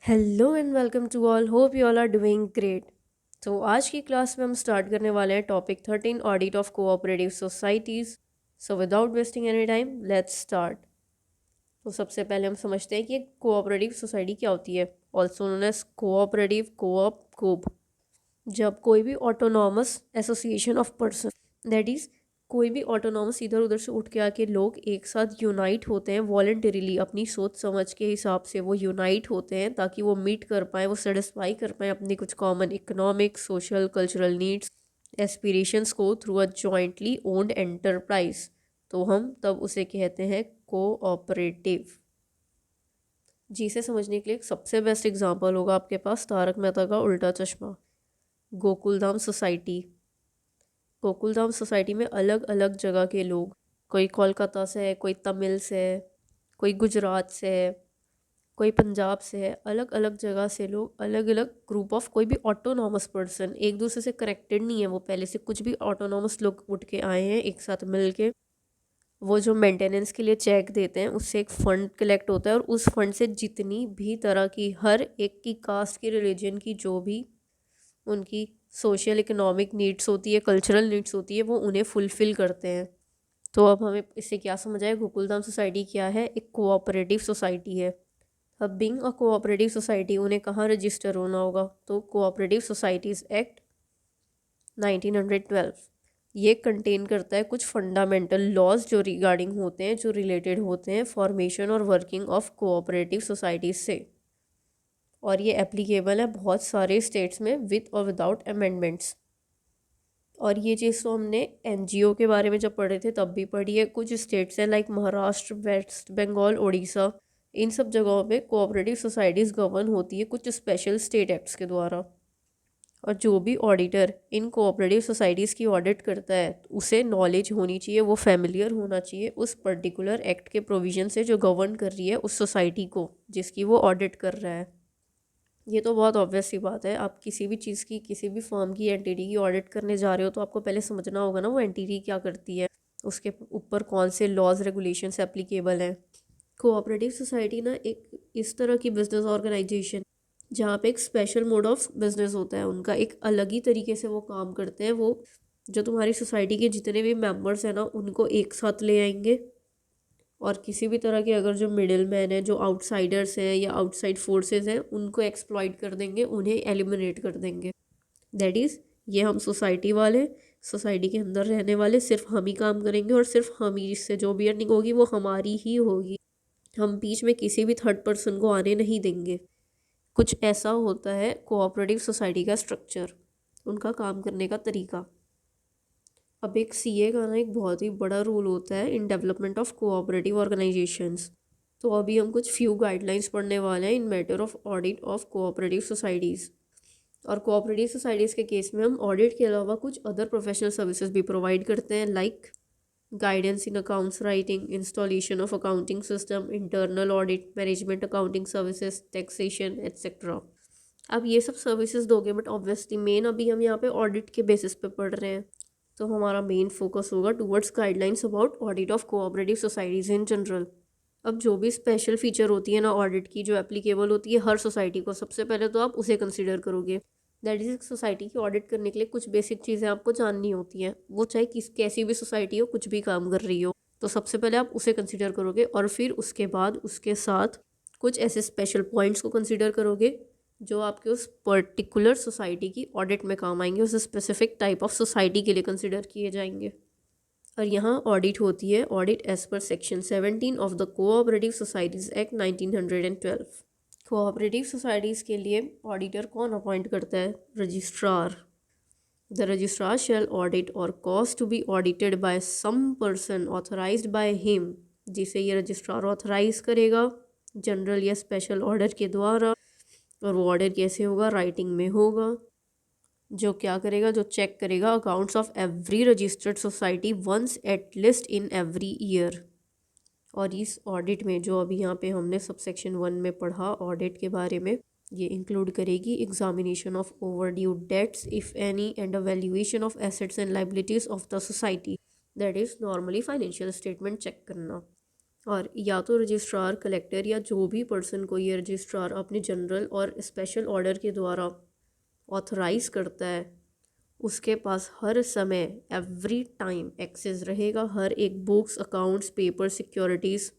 Hello and welcome to all, hope you all are doing great. तो आज की class में हम स्टार्ट करने वाले हैं topic 13, audit of cooperative societies. So without wasting any time let's start. तो सबसे पहले हम समझते हैं कि कोऑपरेटिव सोसाइटी क्या होती है, also known as cooperative, coop, coop. जब कोई भी autonomous association of person, that is कोई भी ऑटोनॉमस इधर उधर से उठ के आके लोग एक साथ यूनाइट होते हैं वॉलंटरीली, अपनी सोच समझ के हिसाब से वो यूनाइट होते हैं ताकि वो मीट कर पाएँ, वो सेटिस्फाई कर पाएँ अपनी कुछ common economic, social, cultural needs, aspirations को through a jointly owned enterprise. तो हम तब उसे कहते हैं कोऑपरेटिव। जिसे समझने के लिए सबसे बेस्ट एग्जांपल होगा आपके पास तारक मेहता का उल्टा चश्मा, गोकुलधाम सोसाइटी। गोकुलधाम सोसाइटी में अलग अलग जगह के लोग, कोई कोलकाता से है, कोई तमिल से है, कोई गुजरात से है, कोई पंजाब से है, अलग अलग जगह से लोग, अलग अलग ग्रुप ऑफ, कोई भी ऑटोनॉमस पर्सन एक दूसरे से कनेक्टेड नहीं है, वो पहले से कुछ भी ऑटोनॉमस लोग उठ के आए हैं एक साथ मिल के। वो जो मेंटेनेंस के लिए चेक देते हैं उससे एक फ़ंड कलेक्ट होता है और उस फंड से जितनी भी तरह की, हर एक की कास्ट की, रिलीजन की, जो भी उनकी सोशल इकोनॉमिक नीड्स होती है, कल्चरल नीड्स होती है, वो उन्हें फुलफ़िल करते हैं। तो अब हमें इससे क्या समझ आए, गोकुलधाम सोसाइटी क्या है, एक कोऑपरेटिव सोसाइटी है। अब बीइंग अ कोऑपरेटिव सोसाइटी उन्हें कहाँ रजिस्टर होना होगा, तो कोऑपरेटिव सोसाइटीज़ एक्ट 1912 ये कंटेन करता है कुछ फंडामेंटल लॉज जो रिगार्डिंग होते हैं, जो रिलेटेड होते हैं फॉर्मेशन और वर्किंग ऑफ कोऑपरेटिव सोसाइटीज़ से। और ये एप्लीकेबल है बहुत सारे स्टेट्स में विद और विदाउट अमेंडमेंट्स। और ये चीज़ तो हमने एनजीओ के बारे में जब पढ़े थे तब भी पढ़ी है। कुछ स्टेट्स हैं लाइक महाराष्ट्र, वेस्ट बंगाल, उड़ीसा, इन सब जगहों पे कोऑपरेटिव सोसाइटीज़ गवर्न होती है कुछ स्पेशल स्टेट एक्ट्स के द्वारा। और जो भी ऑडिटर इन कोऑपरेटिव सोसाइटीज़ की ऑडिट करता है उसे नॉलेज होनी चाहिए, वो फैमिलियर होना चाहिए उस पर्टिकुलर एक्ट के प्रोविज़न से जो गवर्न कर रही है उस सोसाइटी को जिसकी वो ऑडिट कर रहा है। ये तो बहुत ऑब्वियस सी बात है, आप किसी भी चीज़ की, किसी भी फर्म की, एंटिटी की ऑडिट करने जा रहे हो तो आपको पहले समझना होगा ना वो एंटिटी क्या करती है, उसके ऊपर कौन से लॉज रेगुलेशंस एप्लीकेबल हैं। कोऑपरेटिव सोसाइटी ना एक इस तरह की बिजनेस ऑर्गेनाइजेशन जहाँ पे एक स्पेशल मोड ऑफ बिजनेस होता है उनका, एक अलग ही तरीके से वो काम करते हैं। वो जो तुम्हारी सोसाइटी के जितने भी मेंबर्स हैं ना उनको एक साथ ले आएंगे और किसी भी तरह के अगर जो मिडिल मैन है, जो आउटसाइडर्स हैं या आउटसाइड फोर्सेस हैं, उनको एक्सप्लॉइट कर देंगे, उन्हें एलिमिनेट कर देंगे। दैट इज़ ये हम सोसाइटी वाले, सोसाइटी के अंदर रहने वाले सिर्फ हम ही काम करेंगे और सिर्फ हम ही, जिससे जो भी अर्निंग होगी वो हमारी ही होगी। हम बीच में किसी भी थर्ड पर्सन को आने नहीं देंगे। कुछ ऐसा होता है कोऑपरेटिव सोसाइटी का स्ट्रक्चर, उनका काम करने का तरीका। अब एक सीए का ना एक बहुत ही बड़ा रोल होता है in development of cooperative organisations. तो अभी हम कुछ फ्यू गाइडलाइंस पढ़ने वाले हैं इन matter of audit of cooperative societies. और कोऑपरेटिव सोसाइटीज़ के केस में हम ऑडिट के अलावा कुछ अदर प्रोफेशनल सर्विसेज भी प्रोवाइड करते हैं, like guidance in accounts writing, installation of accounting system, internal audit, management accounting services, taxation etcetera. अब ये सब सर्विसेज दोगे बट ऑब्वियसली मेन अभी हम यहाँ पे ऑडिट के बेसिस पे पढ़ रहे हैं, तो हमारा मेन फोकस होगा towards guidelines about audit of cooperative societies in general. अब जो भी स्पेशल फीचर होती है ना ऑडिट की, जो एप्लीकेबल होती है हर सोसाइटी को, सबसे पहले तो आप उसे कंसिडर करोगे। दैट इज सोसाइटी की ऑडिट करने के लिए कुछ बेसिक चीज़ें आपको जाननी होती हैं, वो चाहे कैसी भी सोसाइटी हो, कुछ भी काम कर रही हो, तो सबसे पहले आप उसे कंसिडर करोगे और फिर उसके बाद उसके साथ कुछ ऐसे स्पेशल पॉइंट्स को कंसिडर करोगे जो आपके उस पर्टिकुलर सोसाइटी की ऑडिट में काम आएंगे, उस स्पेसिफिक टाइप ऑफ सोसाइटी के लिए कंसिडर किए जाएंगे। और यहाँ ऑडिट होती है, audit as per section 17 of the cooperative societies act 1912। Cooperative societies के लिए ऑडिटर कौन अपॉइंट करता है, registrar. The registrar shall audit और cause to be audited by some person authorized by him, जिसे ये रजिस्ट्रार ऑथराइज करेगा जनरल या स्पेशल ऑर्डर के द्वारा। और वो ऑर्डर कैसे होगा, राइटिंग में होगा, जो क्या करेगा, जो चेक करेगा accounts of every registered society once at least in every year. और इस ऑडिट में जो अभी यहाँ पे हमने सबसेक्शन 1 में पढ़ा ऑडिट के बारे में, ये इंक्लूड करेगी examination of overdue dates if any and a valuation of assets and liabilities of the society, that is normally financial statement check करना। और या तो रजिस्ट्रार, कलेक्टर या जो भी पर्सन को ये रजिस्ट्रार अपने जनरल और स्पेशल ऑर्डर के द्वारा ऑथराइज करता है, उसके पास हर समय एवरी टाइम एक्सेस रहेगा हर एक books, accounts, paper, securities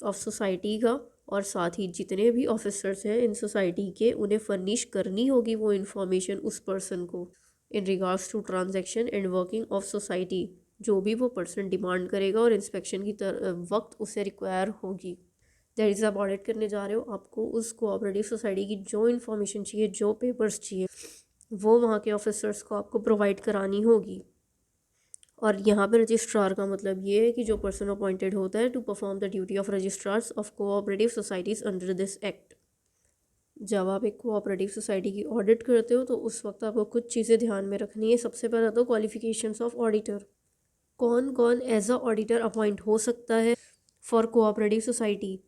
of society का। और साथ ही जितने भी ऑफिसर्स हैं इन सोसाइटी के, उन्हें फर्निश करनी होगी वो इन्फॉर्मेशन उस पर्सन को in regards to transaction and working of society, जो भी वो पर्सन डिमांड करेगा और इंस्पेक्शन की वक्त उसे रिक्वायर होगी। दैट इज़ आप ऑडिट करने जा रहे हो, आपको उस कोऑपरेटिव सोसाइटी की जो इन्फॉर्मेशन चाहिए, जो पेपर्स चाहिए, वो वहाँ के ऑफिसर्स को आपको प्रोवाइड करानी होगी। और यहाँ पे रजिस्ट्रार का मतलब ये है कि जो पर्सन अपॉइंटेड होता है to perform the duty of registrars of cooperative societies under this act. जब आप एक कोऑपरेटिव सोसाइटी की ऑडिट करते हो तो उस वक्त आपको कुछ चीज़ें ध्यान में रखनी है। सबसे पहला तो क्वालिफिकेशंस ऑफ ऑडिटर, कौन कौन एज अ ऑडिटर अपॉइंट हो सकता है फॉर कोऑपरेटिव सोसाइटी।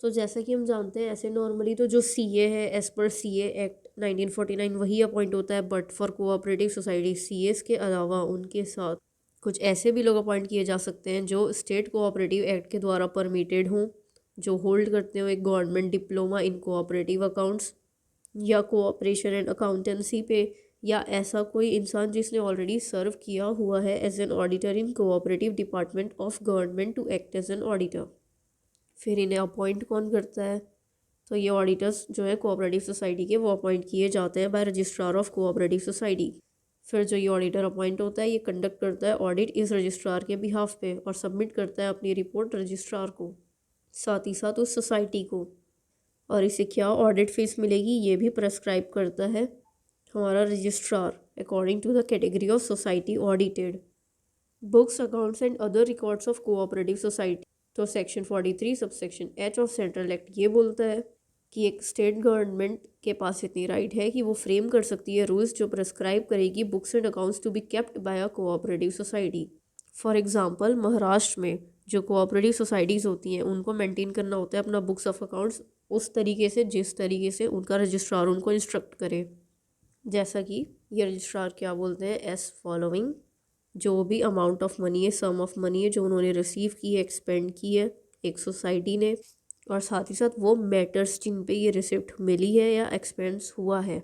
तो जैसा कि हम जानते हैं, ऐसे नॉर्मली तो जो सीए है एज़ पर सीए एक्ट 1949 वही अपॉइंट होता है, but for cooperative society CS के अलावा उनके साथ कुछ ऐसे भी लोग अपॉइंट किए जा सकते हैं जो स्टेट कोऑपरेटिव एक्ट के द्वारा परमिटेड हों, जो होल्ड करते हो एक government diploma in cooperative accounts या कोऑपरेशन एंड अकाउंटेंसी पे, या ऐसा कोई इंसान जिसने ऑलरेडी सर्व किया हुआ है as an auditor in cooperative department of government to act as an auditor. फिर इन्हें अपॉइंट कौन करता है? तो ये ऑडिटर्स जो है कोऑपरेटिव सोसाइटी के, वो अपॉइंट किए जाते हैं by registrar of cooperative society. फिर जो ये ऑडिटर अपॉइंट होता है, ये कंडक्ट करता है ऑडिट इस रजिस्ट्रार के बिहाफ पे और सबमिट करता है अपनी रिपोर्ट रजिस्ट्रार को, साथ ही साथ उस सोसाइटी को। और इसे क्या ऑडिट फीस मिलेगी ये भी प्रेस्क्राइब करता है हमारा registrar according to the category of society audited. Books, accounts and other records of cooperative society. तो section 43 subsection H of central act ये बोलता है कि एक स्टेट गवर्नमेंट के पास इतनी राइट है कि वो फ्रेम कर सकती है रूल्स जो प्रेस्क्राइब करेगी books and accounts to be kept by a cooperative society. For example, Maharashtra में जो कोऑपरेटिव सोसाइटीज़ होती हैं उनको मेंटेन करना होता है अपना बुक्स ऑफ अकाउंट्स उस तरीके से जिस तरीके से उनका रजिस्ट्रार उनको इंस्ट्रक्ट करे। जैसा कि ये रजिस्ट्रार क्या बोलते हैं, एज फॉलोइंग, जो भी अमाउंट ऑफ मनी है, सम ऑफ मनी है जो उन्होंने रिसीव की है, एक्सपेंड की है एक सोसाइटी ने, और साथ ही साथ वो मैटर्स जिन पे ये रिसिप्ट मिली है या एक्सपेंस हुआ है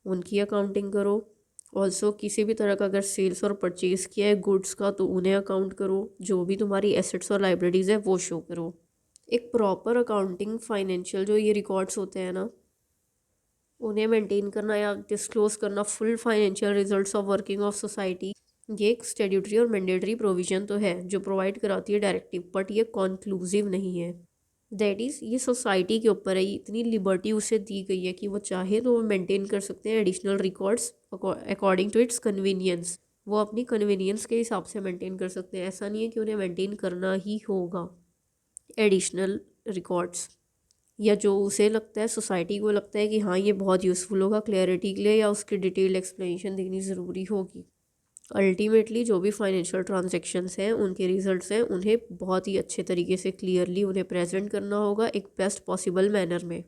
उनकी अकाउंटिंग करो। ऑल्सो किसी भी तरह का अगर सेल्स और परचेज़ किया है गुड्स का तो उन्हें अकाउंट करो, जो भी तुम्हारी एसेट्स और लाइब्रेरीज है वो शो करो। एक प्रॉपर अकाउंटिंग फाइनेंशियल जो ये रिकॉर्ड्स होते हैं ना, उन्हें मेंटेन करना या डिस्क्लोज करना full financial results of working of society, ये एक स्टेट्यूटरी और मैंडेटरी प्रोविजन तो है जो प्रोवाइड कराती है डायरेक्टिव, बट ये कॉन्क्लूसिव नहीं है। दैट इज़ ये सोसाइटी के ऊपर है, इतनी लिबर्टी उसे दी गई है कि वो चाहे तो वो मेंटेन कर सकते हैं additional records according to its convenience. वो अपनी कन्वीनियंस के हिसाब से मेंटेन कर सकते हैं, ऐसा नहीं है कि उन्हें मेंटेन करना ही होगा एडिशनल रिकॉर्ड्स, या जो उसे लगता है, सोसाइटी को लगता है कि हाँ ये बहुत यूज़फुल होगा क्लैरिटी के लिए, या उसकी डिटेल एक्सप्लेनेशन देनी ज़रूरी होगी। अल्टीमेटली जो भी फाइनेंशियल ट्रांजैक्शंस हैं उनके रिजल्ट्स हैं, उन्हें बहुत ही अच्छे तरीके से क्लियरली उन्हें प्रेजेंट करना होगा एक बेस्ट पॉसिबल मैनर में।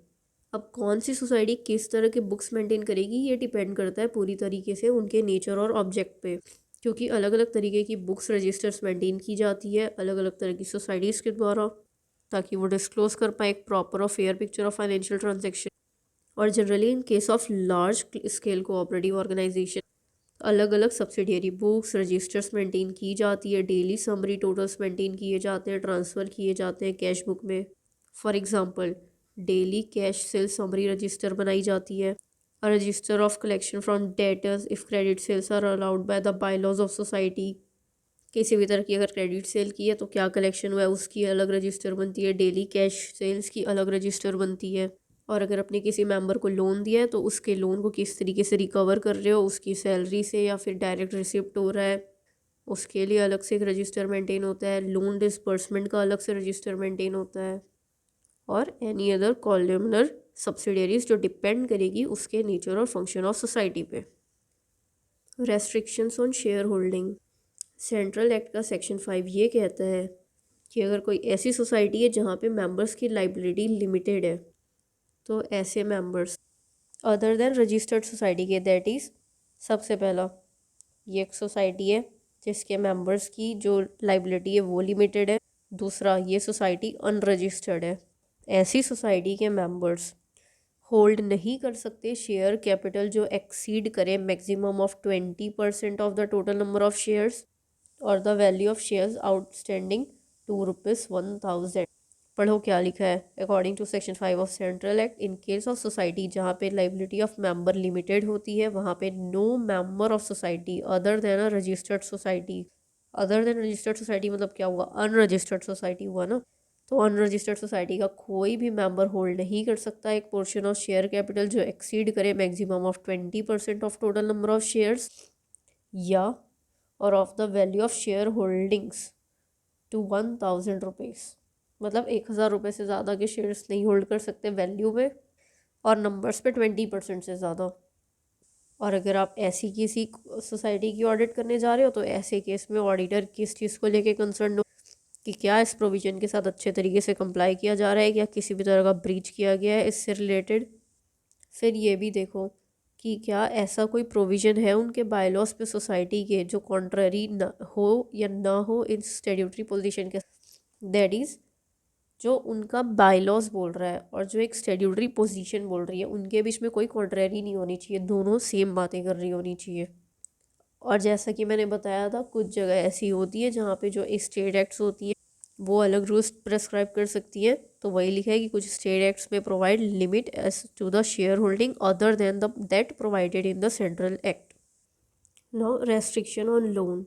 अब कौन सी सोसाइटी किस तरह के बुक्स मेंटेन करेगी ये डिपेंड करता है पूरी तरीके से उनके नेचर और ऑब्जेक्ट पे, क्योंकि अलग अलग तरीके की बुक्स रजिस्टर्स मेंटेन की जाती है अलग अलग तरह की सोसाइटीज़ के द्वारा, ताकि वो डिस्क्लोज कर पाए एक प्रॉपर और fair picture of financial transaction. और generally in case of large scale cooperative organization अलग अलग सब्सिडियरी बुक्स रजिस्टर्स मेंटेन की जाती है, डेली समरी टोटल्स मेंटेन किए जाते हैं, ट्रांसफ़र किए जाते हैं कैश बुक में। For example, daily cash sale summary register बनाई जाती है, a register of collection from debtors if credit sales are allowed by the bylaws of society. किसी भी तरह की अगर क्रेडिट सेल की है तो क्या कलेक्शन हुआ है उसकी अलग रजिस्टर बनती है, डेली कैश सेल्स की अलग रजिस्टर बनती है, और अगर अपने किसी मेंबर को लोन दिया है तो उसके लोन को किस तरीके से रिकवर कर रहे हो, उसकी सैलरी से या फिर डायरेक्ट रिसिप्ट हो रहा है, उसके लिए अलग से एक रजिस्टर मेंटेन होता है, लोन डिसबर्समेंट का अलग से रजिस्टर मेंटेन होता है, और एनी अदर कॉलमनर सब्सिडियरीज जो डिपेंड करेगी उसके नेचर और फंक्शन ऑफ सोसाइटी पे। Restrictions on share holding. Central act का सेक्शन 5 ये कहता है कि अगर कोई ऐसी सोसाइटी है जहाँ पे मेंबर्स की लाइबिलिटी लिमिटेड है, तो ऐसे members other than registered society के, दैट इज़ सबसे पहला ये एक सोसाइटी है जिसके मेंबर्स की जो लाइबिलिटी है वो लिमिटेड है, दूसरा, ये सोसाइटी अनरजिस्टर्ड है। ऐसी सोसाइटी के मेंबर्स होल्ड नहीं कर सकते शेयर कैपिटल जो एक्सीड करे maximum of 20% of the total number of shares और the value of shares outstanding ₹1,000। पढ़ो क्या लिखा है। According to section 5 of central act, in case of society जहाँ पे लाइबिलिटी ऑफ मेंबर लिमिटेड होती है, वहाँ पे no member of society other than a registered society. Other than registered society मतलब क्या हुआ, अनरजिस्टर्ड सोसाइटी हुआ ना। तो अनरजिस्टर्ड सोसाइटी का कोई भी मेंबर होल्ड नहीं कर सकता एक पोर्शन ऑफ शेयर कैपिटल जो एक्सीड करे maximum of 20% of total number of shares या और of the value of share holdings to ₹1,000। मतलब 1,000 से ज़्यादा के शेयर्स नहीं होल्ड कर सकते वैल्यू में, और नंबर्स पे 20% से ज़्यादा। और अगर आप ऐसी किसी सोसाइटी की ऑडिट करने जा रहे हो तो ऐसे केस में ऑडिटर किस चीज़ को लेके कंसर्न हो कि क्या इस प्रोविज़न के साथ अच्छे तरीके से कंप्लाई किया जा रहा है, या किसी भी तरह का ब्रीच किया गया है इससे रिलेटेड। फिर ये भी देखो कि क्या ऐसा कोई प्रोविज़न है उनके बायलॉज पे सोसाइटी के जो कॉन्ट्ररी न हो या ना हो इन स्टैट्यूटरी पोजीशन के, दैट इज़ जो उनका बायलॉज बोल रहा है और जो एक स्टैट्यूटरी पोजीशन बोल रही है उनके बीच में कोई कॉन्ट्ररी नहीं होनी चाहिए, दोनों सेम बातें कर रही होनी चाहिए। और जैसा कि मैंने बताया था, कुछ जगह ऐसी होती है जहाँ पे जो स्टेट एक्ट्स होती है वो अलग रूल्स प्रेस्क्राइब कर सकती है। तो वही लिखा है कि कुछ स्टेट एक्ट्स में provide limit as to the share holding other than the that provided in the central act. Now restriction on loan.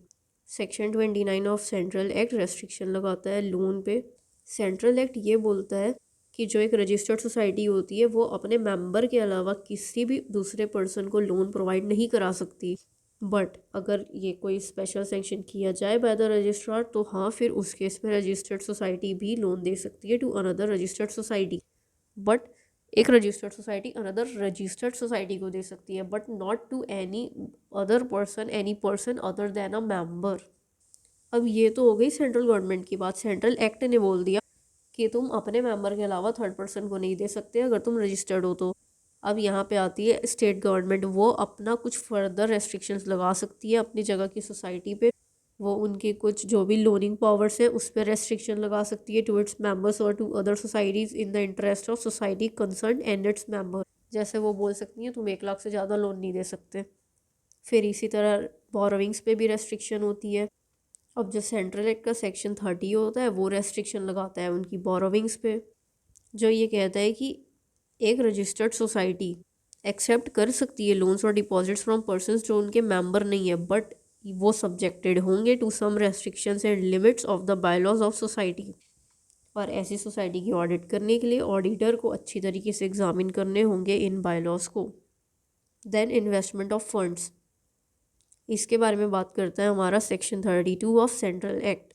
Section 29 of central act restriction लगाता है लोन पे। सेंट्रल एक्ट ये बोलता है कि जो एक रजिस्टर्ड सोसाइटी होती है वो अपने मेंबर के अलावा किसी भी दूसरे पर्सन को लोन प्रोवाइड नहीं करा सकती। बट अगर ये कोई स्पेशल सेंक्शन किया जाए बाय द रजिस्ट्रार तो हाँ, फिर उस केस में रजिस्टर्ड सोसाइटी भी लोन दे सकती है to another registered society. But एक registered society another registered society को दे सकती है, but not to any other person, any person other than a member. अब ये तो हो गई सेंट्रल गवर्नमेंट की बात। सेंट्रल एक्ट ने बोल दिया कि तुम अपने मेंबर के अलावा थर्ड पर्सन को नहीं दे सकते अगर तुम रजिस्टर्ड हो तो। अब यहाँ पे आती है स्टेट गवर्नमेंट, वो अपना कुछ फर्दर रेस्ट्रिक्शंस लगा सकती है अपनी जगह की सोसाइटी पे। वो उनके कुछ जो भी लोनिंग पावर्स है उस पर रेस्ट्रिक्शन लगा सकती है टू इट्स मेंबर्स और to other societies in the interest of society concern and its member. जैसे वो बोल सकती हैं तुम 1 लाख से ज़्यादा लोन नहीं दे सकते। फिर इसी तरह बोरोविंग्स पे भी रेस्ट्रिक्शन होती है। अब जो सेंट्रल एक्ट का सेक्शन 30 होता है वो रेस्ट्रिक्शन लगाता है उनकी बोरोविंग्स पे, जो ये कहता है कि एक रजिस्टर्ड सोसाइटी एक्सेप्ट कर सकती है लोन्स और डिपॉजिट्स फ्रॉम पर्सन्स जो उनके मेंबर नहीं है, बट वो सब्जेक्टेड होंगे to some restrictions and limits of the bylaws of society. और ऐसी सोसाइटी की ऑडिट करने के लिए ऑडिटर को अच्छी तरीके से एग्जामिन करने होंगे इन बायलॉज को। देन इन्वेस्टमेंट ऑफ फंड्स, इसके बारे में बात करता है हमारा सेक्शन 32 ऑफ सेंट्रल एक्ट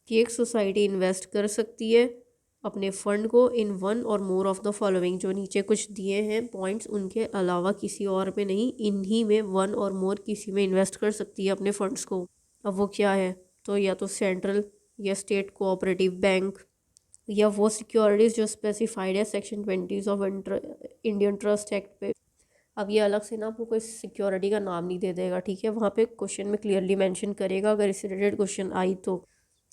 कि एक सोसाइटी इन्वेस्ट कर सकती है अपने फंड को इन वन और मोर ऑफ द फॉलोइंग, जो नीचे कुछ दिए हैं पॉइंट्स, उनके अलावा किसी और में नहीं, इन्हीं में वन और मोर किसी में इन्वेस्ट कर सकती है अपने फंड्स को। अब वो क्या है, तो या तो सेंट्रल या स्टेट कोऑपरेटिव बैंक, या वो सिक्योरिटीज़ जो स्पेसिफाइड है section 20 of Indian trust act पे। अब ये अलग से ना आपको कोई सिक्योरिटी का नाम नहीं दे देगा, ठीक है, वहाँ पे क्वेश्चन में क्लियरली मेंशन करेगा अगर इससे रिलेटेड क्वेश्चन आई तो,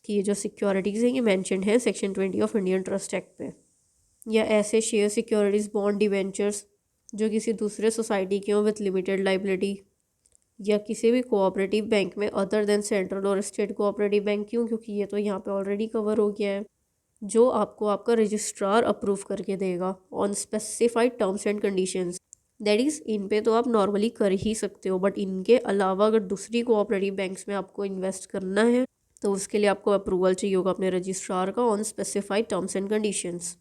कि ये जो सिक्योरिटीज़ हैं ये मेंशन है section 20 of Indian trust act पे। या ऐसे शेयर सिक्योरिटीज़, बॉन्ड, डिवेंचर्स जो किसी दूसरे सोसाइटी के हों विथ लिमिटेड लाइबिलिटी, या किसी भी कोऑपरेटिव बैंक में अदर देन सेंट्रल और स्टेट कोऑपरेटिव बैंक। क्यों? क्योंकि ये तो यहाँ पे ऑलरेडी कवर हो गया है, जो आपको आपका रजिस्ट्रार अप्रूव करके देगा on specified terms and conditions. That is in पे तो आप नॉर्मली कर ही सकते हो, बट इनके अलावा अगर दूसरी कोऑपरेटिव बैंक्स में आपको इन्वेस्ट करना है तो उसके लिए आपको अप्रूवल चाहिए होगा अपने रजिस्ट्रार का on specified terms and conditions.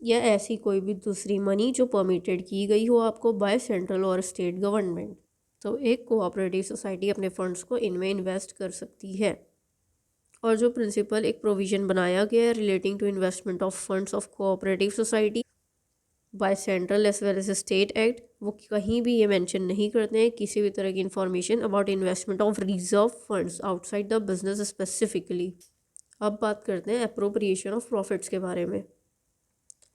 या ऐसी कोई भी दूसरी मनी जो परमिटेड की गई हो आपको बाय सेंट्रल और स्टेट गवर्नमेंट। तो एक कोऑपरेटिव सोसाइटी अपने फंड्स को इनमें इन्वेस्ट कर सकती है। और जो प्रिंसिपल एक प्रोविज़न बनाया गया है relating to investment of funds of cooperative society by central as well as state act, वो कहीं भी ये मेंशन नहीं करते हैं किसी भी तरह की information about investment of reserve funds outside the business specifically. अब बात करते हैं अप्रोप्रिएशन ऑफ प्रॉफिट्स के बारे में।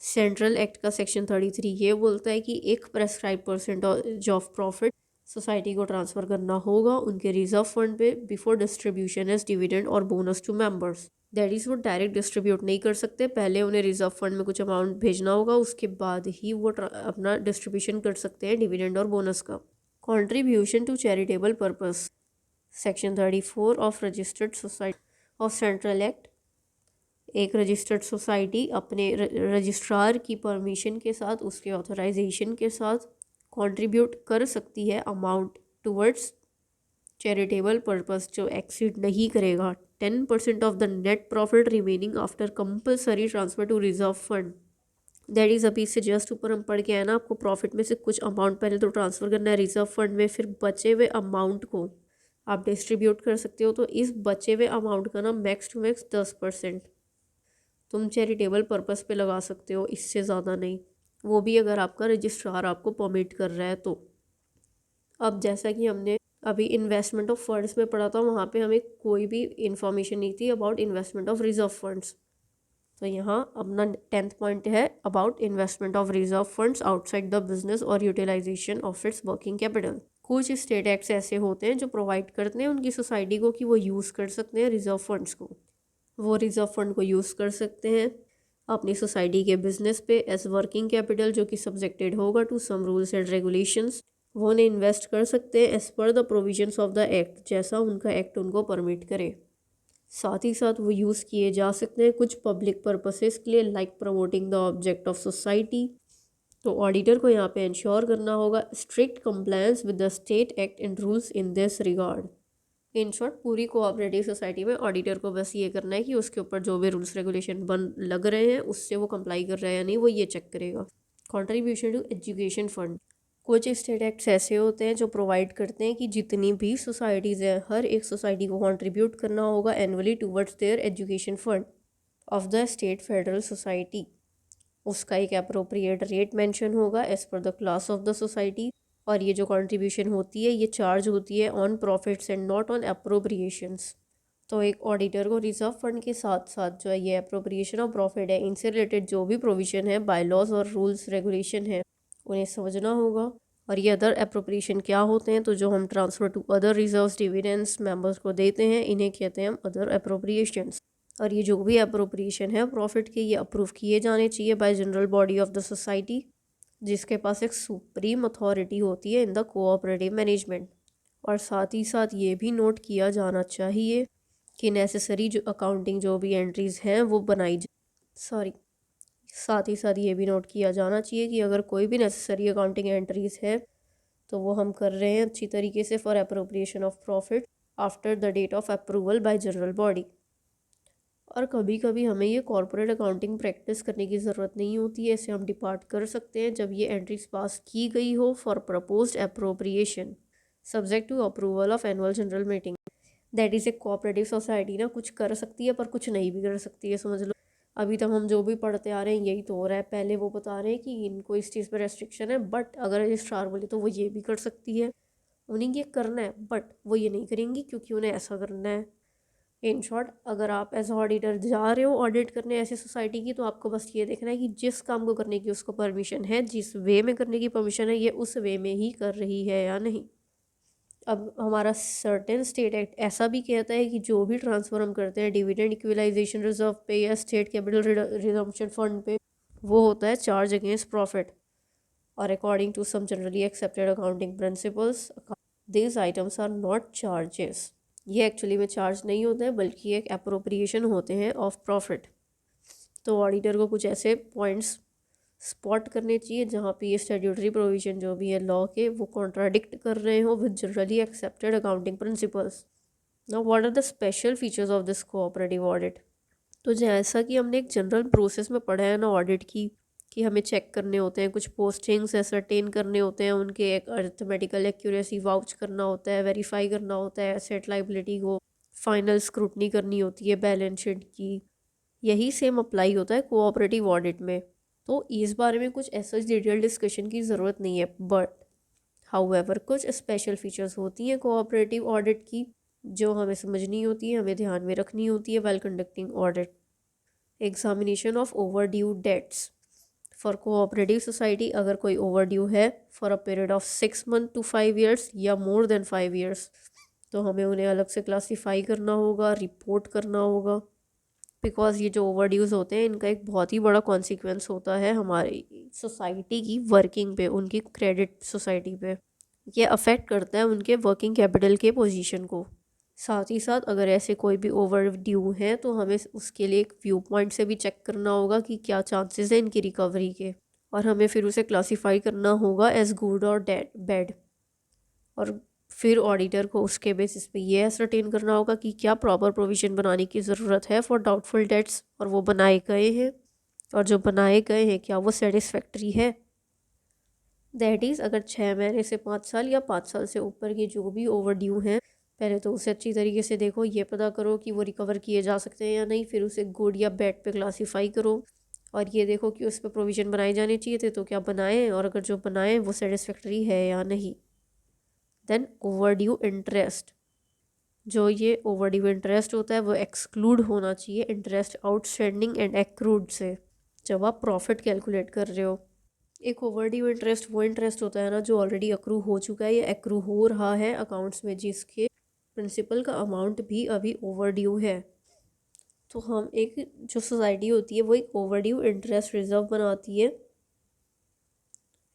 सेंट्रल एक्ट का सेक्शन 33 ये बोलता है कि एक prescribe percent of profit society को ट्रांसफ़र करना होगा उनके रिजर्व फंड पे बिफोर डिस्ट्रीब्यूशन एज डिविडेंड और bonus to members. That is वो डायरेक्ट डिस्ट्रीब्यूट नहीं कर सकते, पहले उन्हें रिजर्व फंड में कुछ अमाउंट भेजना होगा, उसके बाद ही वो अपना डिस्ट्रीब्यूशन कर सकते हैं डिविडेंड और बोनस का। Contribution to charitable purpose, section 34 of registered society of central act. एक रजिस्टर्ड सोसाइटी अपने रजिस्ट्रार की परमिशन के साथ, उसके ऑथराइजेशन के साथ कंट्रीब्यूट कर सकती है अमाउंट टुवर्ड्स चैरिटेबल पर्पस जो एक्सीड नहीं करेगा 10% of the net profit remaining after compulsory transfer to reserve fund. That is अभी इससे जस्ट ऊपर हम पढ़ के आए ना, आपको प्रॉफिट में से कुछ अमाउंट पहले तो ट्रांसफ़र करना है रिजर्व फंड में, फिर बचे हुए अमाउंट को आप डिस्ट्रीब्यूट कर सकते हो। तो इस बचे हुए अमाउंट का ना मैक्स टू मैक्स 10% तुम चैरिटेबल पर्पस पे लगा सकते हो, इससे ज़्यादा नहीं, वो भी अगर आपका रजिस्ट्रार आपको परमिट कर रहा है तो। अब जैसा कि हमने अभी इन्वेस्टमेंट ऑफ फंड्स में पढ़ा था, वहाँ पे हमें कोई भी इंफॉर्मेशन नहीं थी about investment of reserve funds. तो यहाँ अपना 10th पॉइंट है about investment of reserve funds outside the business और utilization of its working capital. कुछ स्टेट एक्ट्स ऐसे होते हैं जो प्रोवाइड करते हैं उनकी सोसाइटी को कि वो यूज़ कर सकते हैं रिजर्व फंड्स को, वो रिजर्व फंड को यूज़ कर सकते हैं अपनी सोसाइटी के बिजनेस पे एज वर्किंग कैपिटल, जो कि सब्जेक्टेड होगा to some rules and regulations. वो उन्हें इन्वेस्ट कर सकते हैं as per the provisions of the act, जैसा उनका एक्ट उनको परमिट करे। साथ ही साथ वो यूज़ किए जा सकते हैं कुछ पब्लिक पर्पसेस के लिए, like promoting the object of society. तो ऑडिटर को यहाँ पे इंश्योर करना होगा strict compliance with the state act and rules in this regard. In short पूरी कोऑपरेटिव सोसाइटी में ऑडिटर को बस ये करना है कि उसके ऊपर जो भी रूल्स रेगुलेशन बन लग रहे हैं उससे वो कंप्लाई कर रहा है या नहीं, वो ये चेक करेगा। कंट्रीब्यूशन टू एजुकेशन फंड, कुछ स्टेट एक्ट्स ऐसे होते हैं जो प्रोवाइड करते हैं कि जितनी भी सोसाइटीज़ हैं हर एक सोसाइटी को कंट्रीब्यूट करना होगा annually towards their education fund of the state federal society. उसका एक अप्रोप्रिएट रेट मेंशन होगा as per the class of the society, और ये जो कंट्रीब्यूशन होती है ये चार्ज होती है on profits and not on appropriations. तो एक ऑडिटर को रिजर्व फंड के साथ साथ जो है ये अप्रोप्रिएशन ऑफ प्रॉफिट है, इनसे रिलेटेड जो भी प्रोविजन है, बायलॉज और रूल्स रेगुलेशन है, उन्हें समझना होगा। और ये अदर अप्रोप्रिएशन क्या होते हैं, तो जो हम transfer to other reserves dividends members को देते हैं इन्हें कहते हैं हम अदर अप्रोप्रिएशंस। और ये जो भी अप्रोप्रिएशन है प्रॉफिट के, ये अप्रूव किए जाने चाहिए bye general body of the society, जिसके पास एक सुप्रीम अथॉरिटी होती है इन द कोऑपरेटिव मैनेजमेंट। और साथ ही साथ ये भी नोट किया जाना चाहिए कि नेसेसरी जो अकाउंटिंग जो भी एंट्रीज़ हैं वो साथ ही साथ ये भी नोट किया जाना चाहिए कि अगर कोई भी नेसेसरी अकाउंटिंग एंट्रीज़ है तो वो हम कर रहे हैं अच्छी तरीके से for appropriation of profit after the date of approval by general body. और कभी कभी हमें ये कॉर्पोरेट अकाउंटिंग प्रैक्टिस करने की ज़रूरत नहीं होती है, इसे हम डिपार्ट कर सकते हैं जब ये एंट्रीज पास की गई हो for proposed appropriation subject to approval of annual general meeting. That is a cooperative society ना कुछ कर सकती है पर कुछ नहीं भी कर सकती है, समझ लो। अभी तक हम जो भी पढ़ते आ रहे हैं यही तो हो रहा है, पहले वो बता रहे हैं कि इनको इस चीज़ पर रेस्ट्रिक्शन है, बट अगर रजिस्ट्रार बोले तो वो ये भी कर सकती है, उन्हें ये करना है बट वो ये नहीं करेंगी क्योंकि उन्हें ऐसा करना है। इन शॉर्ट अगर आप एज ऑडिटर जा रहे हो ऑडिट करने ऐसी सोसाइटी की, तो आपको बस ये देखना है कि जिस काम को करने की उसको परमिशन है, जिस वे में करने की परमिशन है, ये उस वे में ही कर रही है या नहीं। अब हमारा सर्टेन स्टेट एक्ट ऐसा भी कहता है कि जो भी ट्रांसफ़र हम करते हैं डिविडेंड इक्विलाइजेशन रिजर्व पे या स्टेट कैपिटल रिडम्पशन फंड पे, वो होता है चार्ज अगेंस्ट प्रॉफिट, और according to some generally accepted accounting principles this items are not charges. ये एक्चुअली में चार्ज नहीं होते हैं बल्कि एक अप्रोप्रिएशन होते हैं ऑफ प्रॉफिट। तो ऑडिटर को कुछ ऐसे पॉइंट्स स्पॉट करने चाहिए जहाँ पे ये स्टैट्यूटरी प्रोविजन जो भी है लॉ के वो कॉन्ट्राडिक्ट कर रहे हो with generally accepted accounting principles. Now what are the special features of this cooperative audit. तो जैसा कि हमने एक जनरल प्रोसेस में पढ़ा है ना ऑडिट की, कि हमें चेक करने होते हैं कुछ पोस्टिंग्स एसरटेन करने होते हैं, उनके एक अर्थमेटिकल एक्यूरेसी वाउच करना होता है, वेरीफाई करना होता है एसेट लाइबिलिटी को, फाइनल स्क्रूटनी करनी होती है बैलेंस शीट की। यही सेम अप्लाई होता है कोऑपरेटिव ऑडिट में। तो इस बारे में कुछ ऐसा डिटेल डिस्कशन की ज़रूरत नहीं है, बट हाउएवर कुछ स्पेशल फीचर्स होती हैं कोऑपरेटिव ऑडिट की जो हमें समझनी होती है, हमें ध्यान में रखनी होती है while conducting audit. Examination of overdue dates for cooperative society, अगर कोई ओवर ड्यू है for a period of 6 months to 5 years या मोर देन 5 years, तो हमें उन्हें अलग से क्लासीफाई करना होगा, रिपोर्ट करना होगा। बिकॉज ये जो ओवरड्यूज होते हैं इनका एक बहुत ही बड़ा कॉन्सिक्वेंस होता है हमारी सोसाइटी की वर्किंग पे, उनकी क्रेडिट सोसाइटी पे। ये अफेक्ट करता है उनके वर्किंग कैपिटल के पोजीशन को। साथ ही साथ अगर ऐसे कोई भी ओवर ड्यू है तो हमें उसके लिए एक व्यू पॉइंट से भी चेक करना होगा कि क्या चांसेस हैं इनकी रिकवरी के, और हमें फिर उसे क्लासीफाई करना होगा एज गुड और बैड। और फिर ऑडिटर को उसके बेसिस पे ये असरटेन करना होगा कि क्या प्रॉपर प्रोविज़न बनाने की ज़रूरत है फॉर डाउटफुल डेट्स, और वो बनाए गए हैं, और जो बनाए गए हैं क्या वो सेटिस्फैक्ट्री है। दैट इज़ अगर 6 महीने से 5 साल या 5 साल से ऊपर के जो भी ओवर ड्यू हैं, पहले तो उसे अच्छी तरीके से देखो, ये पता करो कि वो रिकवर किए जा सकते हैं या नहीं, फिर उसे गुड या बैड पे क्लासीफाई करो, और ये देखो कि उस पर प्रोविज़न बनाए जाने चाहिए थे तो क्या बनाए, और अगर जो बनाए वो सेटिस्फैक्ट्री है या नहीं। देन ओवर ड्यू इंटरेस्ट, जो ये ओवर ड्यू इंटरेस्ट होता है वो एक्सक्लूड होना चाहिए इंटरेस्ट आउटस्टैंडिंग एंड एक्रूड से, जब आप प्रॉफिट कैलकुलेट कर रहे हो। एक ओवर ड्यू इंटरेस्ट वो इंटरेस्ट होता है ना जो ऑलरेडी अक्रू हो चुका है या अक्रू हो रहा है अकाउंट्स में, जिसके प्रिंसिपल का अमाउंट भी अभी ओवर ड्यू है। तो हम एक जो सोसाइटी होती है वो एक ओवर ड्यू इंटरेस्ट रिजर्व बनाती है,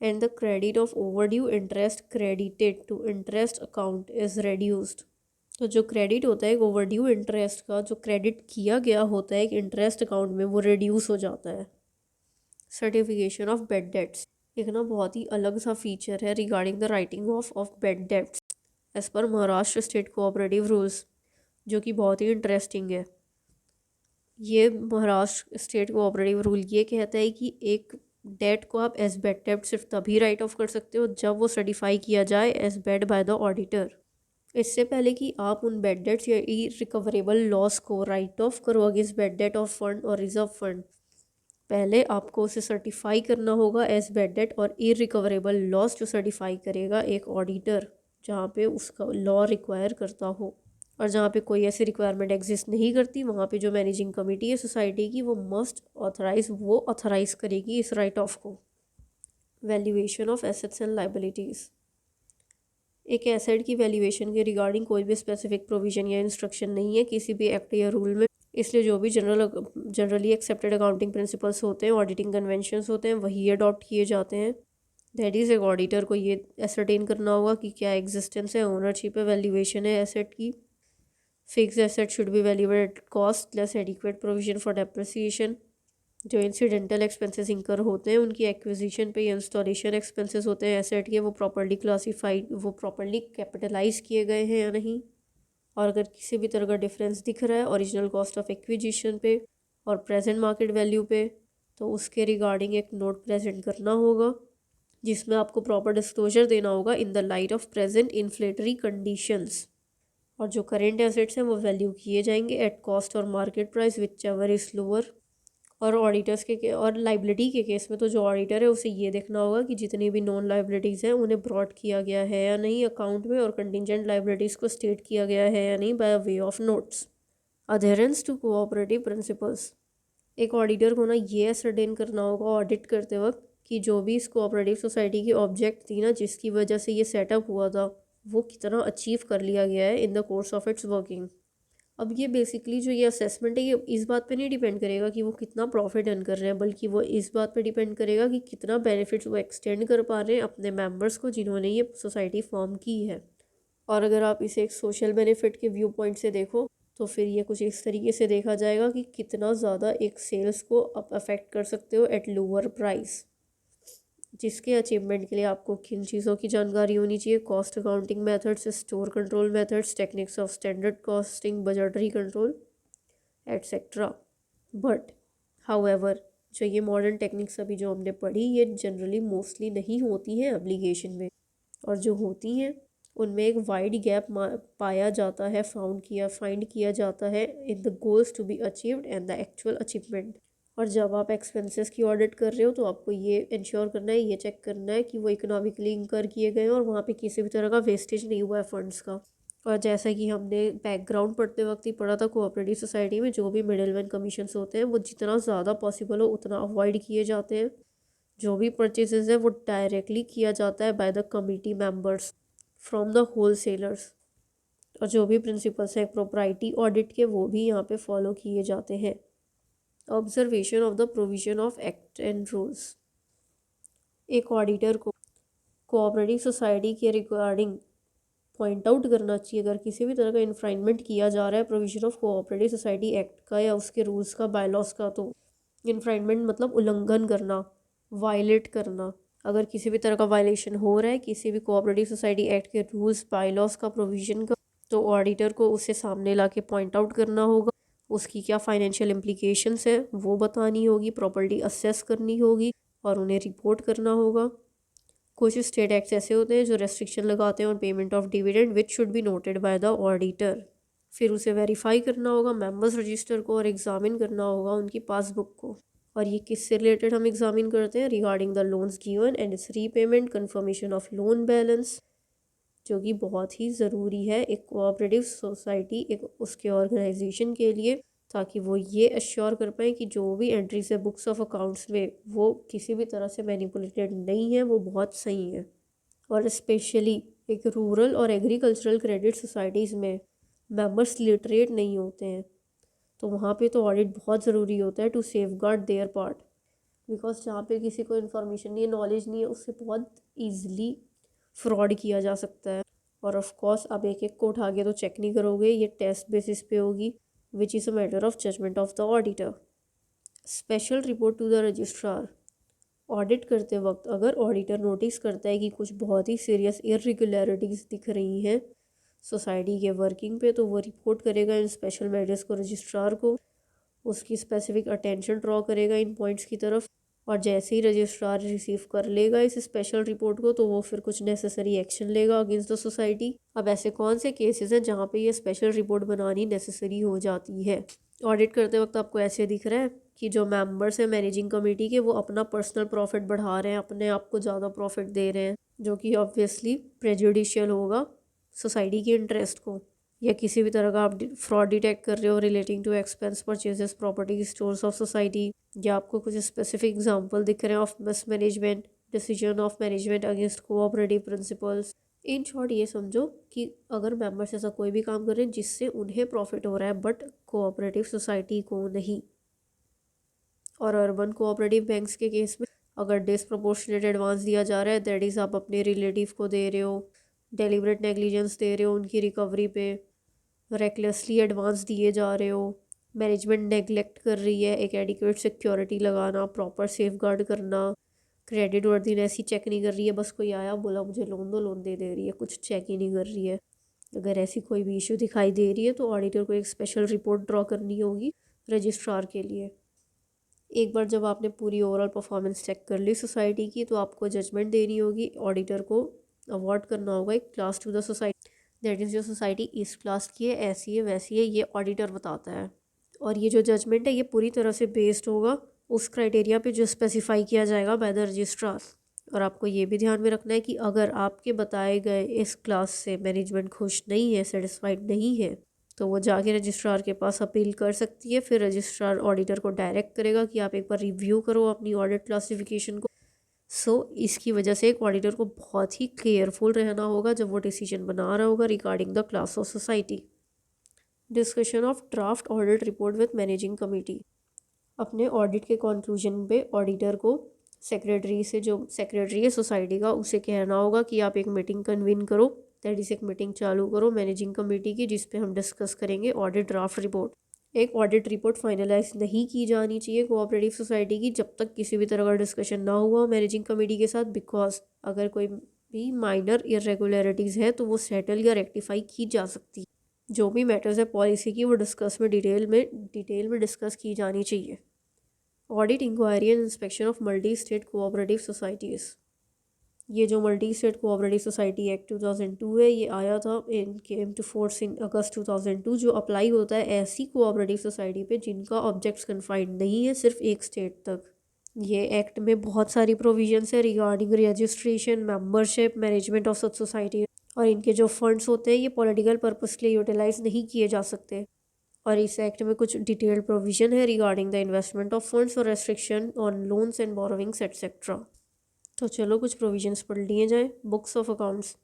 and the credit of overdue interest credited to interest account is reduced. तो जो क्रेडिट होता है एक ओवर ड्यू इंटरेस्ट का, जो क्रेडिट किया गया होता है एक इंटरेस्ट अकाउंट में, वो रिड्यूस हो जाता है। सर्टिफिकेशन ऑफ बेड डेट्स एक ना बहुत ही अलग सा फीचर है regarding the writing of bad debts as per Maharashtra state cooperative rules, जो कि बहुत ही इंटरेस्टिंग है। ये महाराष्ट्र स्टेट कोऑपरेटिव रूल ये कहता है कि एक डेट को आप एज बेड डेट सिर्फ तभी राइट ऑफ कर सकते हो जब वो सर्टिफाई किया जाए as bad by the auditor. इससे पहले कि आप उन बेड डेट्स या रिकवरेबल लॉस को राइट ऑफ करो against bad debt of fund और रिजर्व फंड, पहले आपको उसे सर्टिफाई करना होगा एज बेड डेट और इरिकवरेबल लॉस, जो सर्टिफाई करेगा एक ऑडिटर, जहाँ पे उसका लॉ रिक्वायर करता हो। और जहाँ पे कोई ऐसी रिक्वायरमेंट एग्जिस्ट नहीं करती, वहाँ पे जो मैनेजिंग कमेटी है सोसाइटी की वो मस्ट ऑथराइज करेगी इस राइट ऑफ को। Valuation of assets and liabilities, एक एसेट की वैल्यूएशन के रिगार्डिंग कोई भी स्पेसिफिक प्रोविजन या इंस्ट्रक्शन नहीं है किसी भी एक्ट या रूल में, इसलिए जो भी जनरली एक्सेप्टेड अकाउंटिंग प्रिंसिपल्स होते हैं, ऑडिटिंग कन्वेंशंस होते हैं, वही अडॉप्ट किए जाते हैं। दैट इज़ एक ऑडिटर को ये एसरटेन करना होगा कि क्या एग्जिस्टेंस है, ओनरशिप है, वैल्यूएशन है एसेट की। Fix asset should be valued at cost less adequate provision for depreciation. जो इंसिडेंटल एक्सपेंसेस इंकर होते हैं उनकी एक्विजिशन पे या इंस्टॉलेशन एक्सपेंसेस होते हैं एसेट के, वो प्रॉपर्ली कैपिटलाइज किए गए हैं या नहीं। और अगर किसी भी तरह का डिफरेंस दिख रहा है ओरिजिनल कॉस्ट ऑफ एक्विजिशन पे और प्रेजेंट मार्केट वैल्यू पे, तो उसके रिगार्डिंग एक नोट प्रेजेंट करना होगा जिसमें आपको प्रॉपर डिस्क्लोजर देना होगा in the light of present inflationary conditions. और जो करेंट एसेट्स हैं वो वैल्यू किए जाएंगे एट कॉस्ट और market price whichever is lower. और ऑडिटर्स के और लाइबिलिटी के केस में तो जो ऑडिटर है उसे ये देखना होगा कि जितनी भी नॉन लाइबिलिटीज़ हैं उन्हें ब्रॉड किया गया है या नहीं अकाउंट में, और कंटिजेंट लाइबिलिटीज़ को स्टेट किया गया है या नहीं by way of notes. Adherence to cooperative principles, एक ऑडिटर को ना ये असरटेन करना होगा ऑडिट करते वक्त कि जो भी इस कोऑपरेटिव सोसाइटी की ऑब्जेक्ट थी ना जिसकी वजह से ये सेटअप हुआ था, वो कितना अचीव कर लिया गया है in the course of its working. अब ये बेसिकली जो ये असेसमेंट है ये इस बात पे नहीं डिपेंड करेगा कि वो कितना प्रॉफिट अर्न कर रहे हैं, बल्कि वो इस बात पे डिपेंड करेगा कि कितना बेनिफिट्स वो एक्सटेंड कर पा रहे हैं अपने मेंबर्स को जिन्होंने ये सोसाइटी फॉर्म की है। और अगर आप इसे एक सोशल बेनिफिट के व्यू पॉइंट से देखो तो फिर ये कुछ इस तरीके से देखा जाएगा कि कितना ज़्यादा एक सेल्स को आप अफेक्ट कर सकते हो एट लोअर प्राइस, जिसके अचीवमेंट के लिए आपको किन चीज़ों की जानकारी होनी चाहिए, cost accounting methods, store control methods, techniques of standard costing, budgetary control etcetera. But however जो ये मॉडर्न टेक्निक्स अभी जो हमने पढ़ी ये जनरली मोस्टली नहीं होती हैं एप्लीकेशन में, और जो होती हैं उनमें एक वाइड गैप पाया जाता है, फाइंड किया जाता है in the goals to be achieved and the actual achievement. और जब आप एक्सपेंसेस की ऑडिट कर रहे हो तो आपको ये इंश्योर करना है, ये चेक करना है कि वो इकोनॉमिकली इंकर किए गए हैं और वहाँ पे किसी भी तरह का वेस्टेज नहीं हुआ है फंड्स का। और जैसा कि हमने बैकग्राउंड पढ़ते वक्त ही पढ़ा था, कोऑपरेटिव सोसाइटी में जो भी मिडिलमैन कमीशंस होते हैं वो जितना ज़्यादा पॉसिबल हो उतना अवॉइड किए जाते हैं। जो भी परचेजेस है वो डायरेक्टली किया जाता है by the committee members from the whole sellers. और जो भी प्रिंसिपल्स हैं प्रोप्राइटी ऑडिट के वो भी यहाँ पे फॉलो किए जाते हैं। Observation of the provision of act and rules. एक ऑडिटर को कोऑपरेटिव सोसाइटी के रिगार्डिंग पॉइंट आउट करना चाहिए अगर किसी भी तरह का इन्फ्राइंटमेंट किया जा रहा है provision of cooperative society act का या उसके रूल्स का, बायलॉज का। तो इन्फ्राइंटमेंट मतलब उल्लंघन करना, वायलेट करना। अगर किसी भी तरह का वायलेशन हो रहा है किसी भी कोऑपरेटिव सोसाइटी एक्ट के रूल्स, बायलॉज का, प्रोविजन का, तो ऑडिटर को उसे सामने ला के पॉइंट आउट करना होगा। उसकी क्या फाइनेंशियल इम्प्लीकेशंस है वो बतानी होगी, प्रॉपर्टी असेस करनी होगी और उन्हें रिपोर्ट करना होगा। कुछ स्टेट एक्ट्स ऐसे होते हैं जो रेस्ट्रिक्शन लगाते हैं on payment of dividend which should be noted bye the auditor. फिर उसे वेरीफाई करना होगा मेंबर्स रजिस्टर को और एग्जामिन करना होगा उनकी पासबुक को। और ये किससे रिलेटेड हम एग्जामिन करते हैं? Regarding the loans given and it's repayment, confirmation of loan balance, जो कि बहुत ही ज़रूरी है एक कोऑपरेटिव सोसाइटी, एक उसके ऑर्गेनाइजेशन के लिए, ताकि वो ये एश्योर कर पाए कि जो भी एंट्रीज है बुक्स ऑफ अकाउंट्स में वो किसी भी तरह से मैनिपुलेटेड नहीं है, वो बहुत सही है। और स्पेशली एक रूरल और एग्रीकल्चरल क्रेडिट सोसाइटीज़ में मेंबर्स लिटरेट नहीं होते हैं, तो वहाँ पे तो ऑडिट बहुत ज़रूरी होता है to safeguard their part. Because जहाँ पे किसी को इन्फॉर्मेशन नहीं है, नॉलेज नहीं है, उससे बहुत ईजिली फ्रॉड किया जा सकता है। और ऑफ कोर्स आप एक एक को उठा के तो चेक नहीं करोगे, ये टेस्ट बेसिस पे होगी, which is a matter of judgment of the auditor. Special report to the registrar. Audit करते वक्त अगर ऑडिटर नोटिस करता है कि कुछ बहुत ही सीरियस इरेगुलरिटीज़ दिख रही हैं सोसाइटी के वर्किंग पे, तो वो रिपोर्ट करेगा इन स्पेशल मैटर्स को रजिस्ट्रार को, उसकी स्पेसिफिक अटेंशन ड्रॉ करेगा इन पॉइंट्स की तरफ। और जैसे ही रजिस्ट्रार रिसीव कर लेगा इस स्पेशल रिपोर्ट को तो वो फिर कुछ नेसेसरी एक्शन लेगा अगेंस्ट द सोसाइटी। अब ऐसे कौन से केसेस हैं जहाँ पे ये स्पेशल रिपोर्ट बनानी नेसेसरी हो जाती है? ऑडिट करते वक्त आपको ऐसे दिख रहा है कि जो मेंबर्स हैं मैनेजिंग कमेटी के वो अपना पर्सनल प्रॉफिट बढ़ा रहे हैं, अपने आप को ज़्यादा प्रॉफिट दे रहे हैं, जो कि ऑब्वियसली प्रेजुडिशियल होगा सोसाइटी के इंटरेस्ट को। या किसी भी तरह का आप फ्रॉड डिटेक्ट कर रहे हो relating to expense purchases property stores of society, या आपको कुछ स्पेसिफिक एग्जांपल दिख रहे हैं of mismanagement, decision of management against cooperative principles. In short ये समझो कि अगर मेंबर्स ऐसा कोई भी काम कर रहे हैं जिससे उन्हें प्रॉफिट हो रहा है बट कोऑपरेटिव सोसाइटी को नहीं। और अर्बन कोऑपरेटिव बैंक्स के केस में अगर डिसप्रोपोर्शनेट एडवांस दिया जा रहा है, दैट इज़ आप अपने रिलेटिव को दे रहे हो, डेलिबरेट नेग्लिजेंस दे रहे हो उनकी रिकवरी पे, रेकलेसली एडवांस दिए जा रहे हो, मैनेजमेंट नेगलेक्ट कर रही है एक एडिक्वेट सिक्योरिटी लगाना, प्रॉपर सेफगार्ड करना, क्रेडिट वर्दीनेस ही चेक नहीं कर रही है, बस कोई आया बोला मुझे लोन दो, लोन दे रही है, कुछ चेक ही नहीं कर रही है। अगर ऐसी कोई भी इशू दिखाई दे रही है तो ऑडिटर को एक स्पेशल रिपोर्ट ड्रॉ करनी होगी रजिस्ट्रार के लिए। एक बार जब आपने पूरी ओवरऑल परफॉर्मेंस चेक कर ली सोसाइटी की तो आपको जजमेंट देनी होगी, ऑडिटर को अवार्ड करना होगा एक class to the society, that is जो सोसाइटी इस क्लास की है, ऐसी है वैसी है, ये ऑडिटर बताता है। और ये जो जजमेंट है ये पूरी तरह से बेस्ड होगा उस क्राइटेरिया पे जो स्पेसिफाई किया जाएगा बाय द रजिस्ट्रार। और आपको ये भी ध्यान में रखना है कि अगर आपके बताए गए इस क्लास से मैनेजमेंट खुश नहीं है, सेटिस्फाइड नहीं है, तो वो जाके रजिस्ट्रार के पास अपील कर सकती है। फिर रजिस्ट्रार ऑडिटर को डायरेक्ट करेगा कि आप एक बार रिव्यू करो अपनी ऑडिट क्लासिफिकेशन को। इसकी वजह से एक ऑडिटर को बहुत ही केयरफुल रहना होगा जब वो डिसीजन बना रहा होगा regarding the class of society. Discussion of draft audit report with managing committee. अपने ऑडिट के कंक्लूजन पे ऑडिटर को सेक्रेटरी से, जो सेक्रेटरी है सोसाइटी का, उसे कहना होगा कि आप एक मीटिंग कन्वीन करो, दैट इज़ एक मीटिंग चालू करो मैनेजिंग कमेटी की, जिस पे हम डिस्कस करेंगे ऑडिट ड्राफ्ट रिपोर्ट। एक ऑडिट रिपोर्ट फाइनलाइज नहीं की जानी चाहिए कोऑपरेटिव सोसाइटी की जब तक किसी भी तरह का डिस्कशन ना हुआ मैनेजिंग कमेटी के साथ, बिकॉज अगर कोई भी माइनर इरेगुलरिटीज़ है तो वो सेटल या रेक्टिफाई की जा सकती। जो भी मैटर्स है पॉलिसी की वो डिटेल में डिस्कस की जानी चाहिए। Audit inquiry and inspection of multi state cooperative societies. ये जो multi state cooperative society act 2002 है, ये आया था इन केम टू फोर्स इन अगस्त 2002, जो अप्लाई होता है ऐसी कोऑपरेटिव सोसाइटी पे जिनका ऑब्जेक्ट्स कन्फाइंड नहीं है सिर्फ एक स्टेट तक। ये एक्ट में बहुत सारी प्रोविजंस है regarding registration, membership, management of such society, और इनके जो फंड्स होते हैं ये पॉलिटिकल पर्पस के लिए यूटिलाइज नहीं किए जा सकते। और इस एक्ट में कुछ डिटेल्ड प्रोविजन है regarding the investment of funds और restriction on loans and borrowings etcetera. तो चलो कुछ प्रोविजंस पढ़ लिए जाएँ। बुक्स ऑफ अकाउंट्स,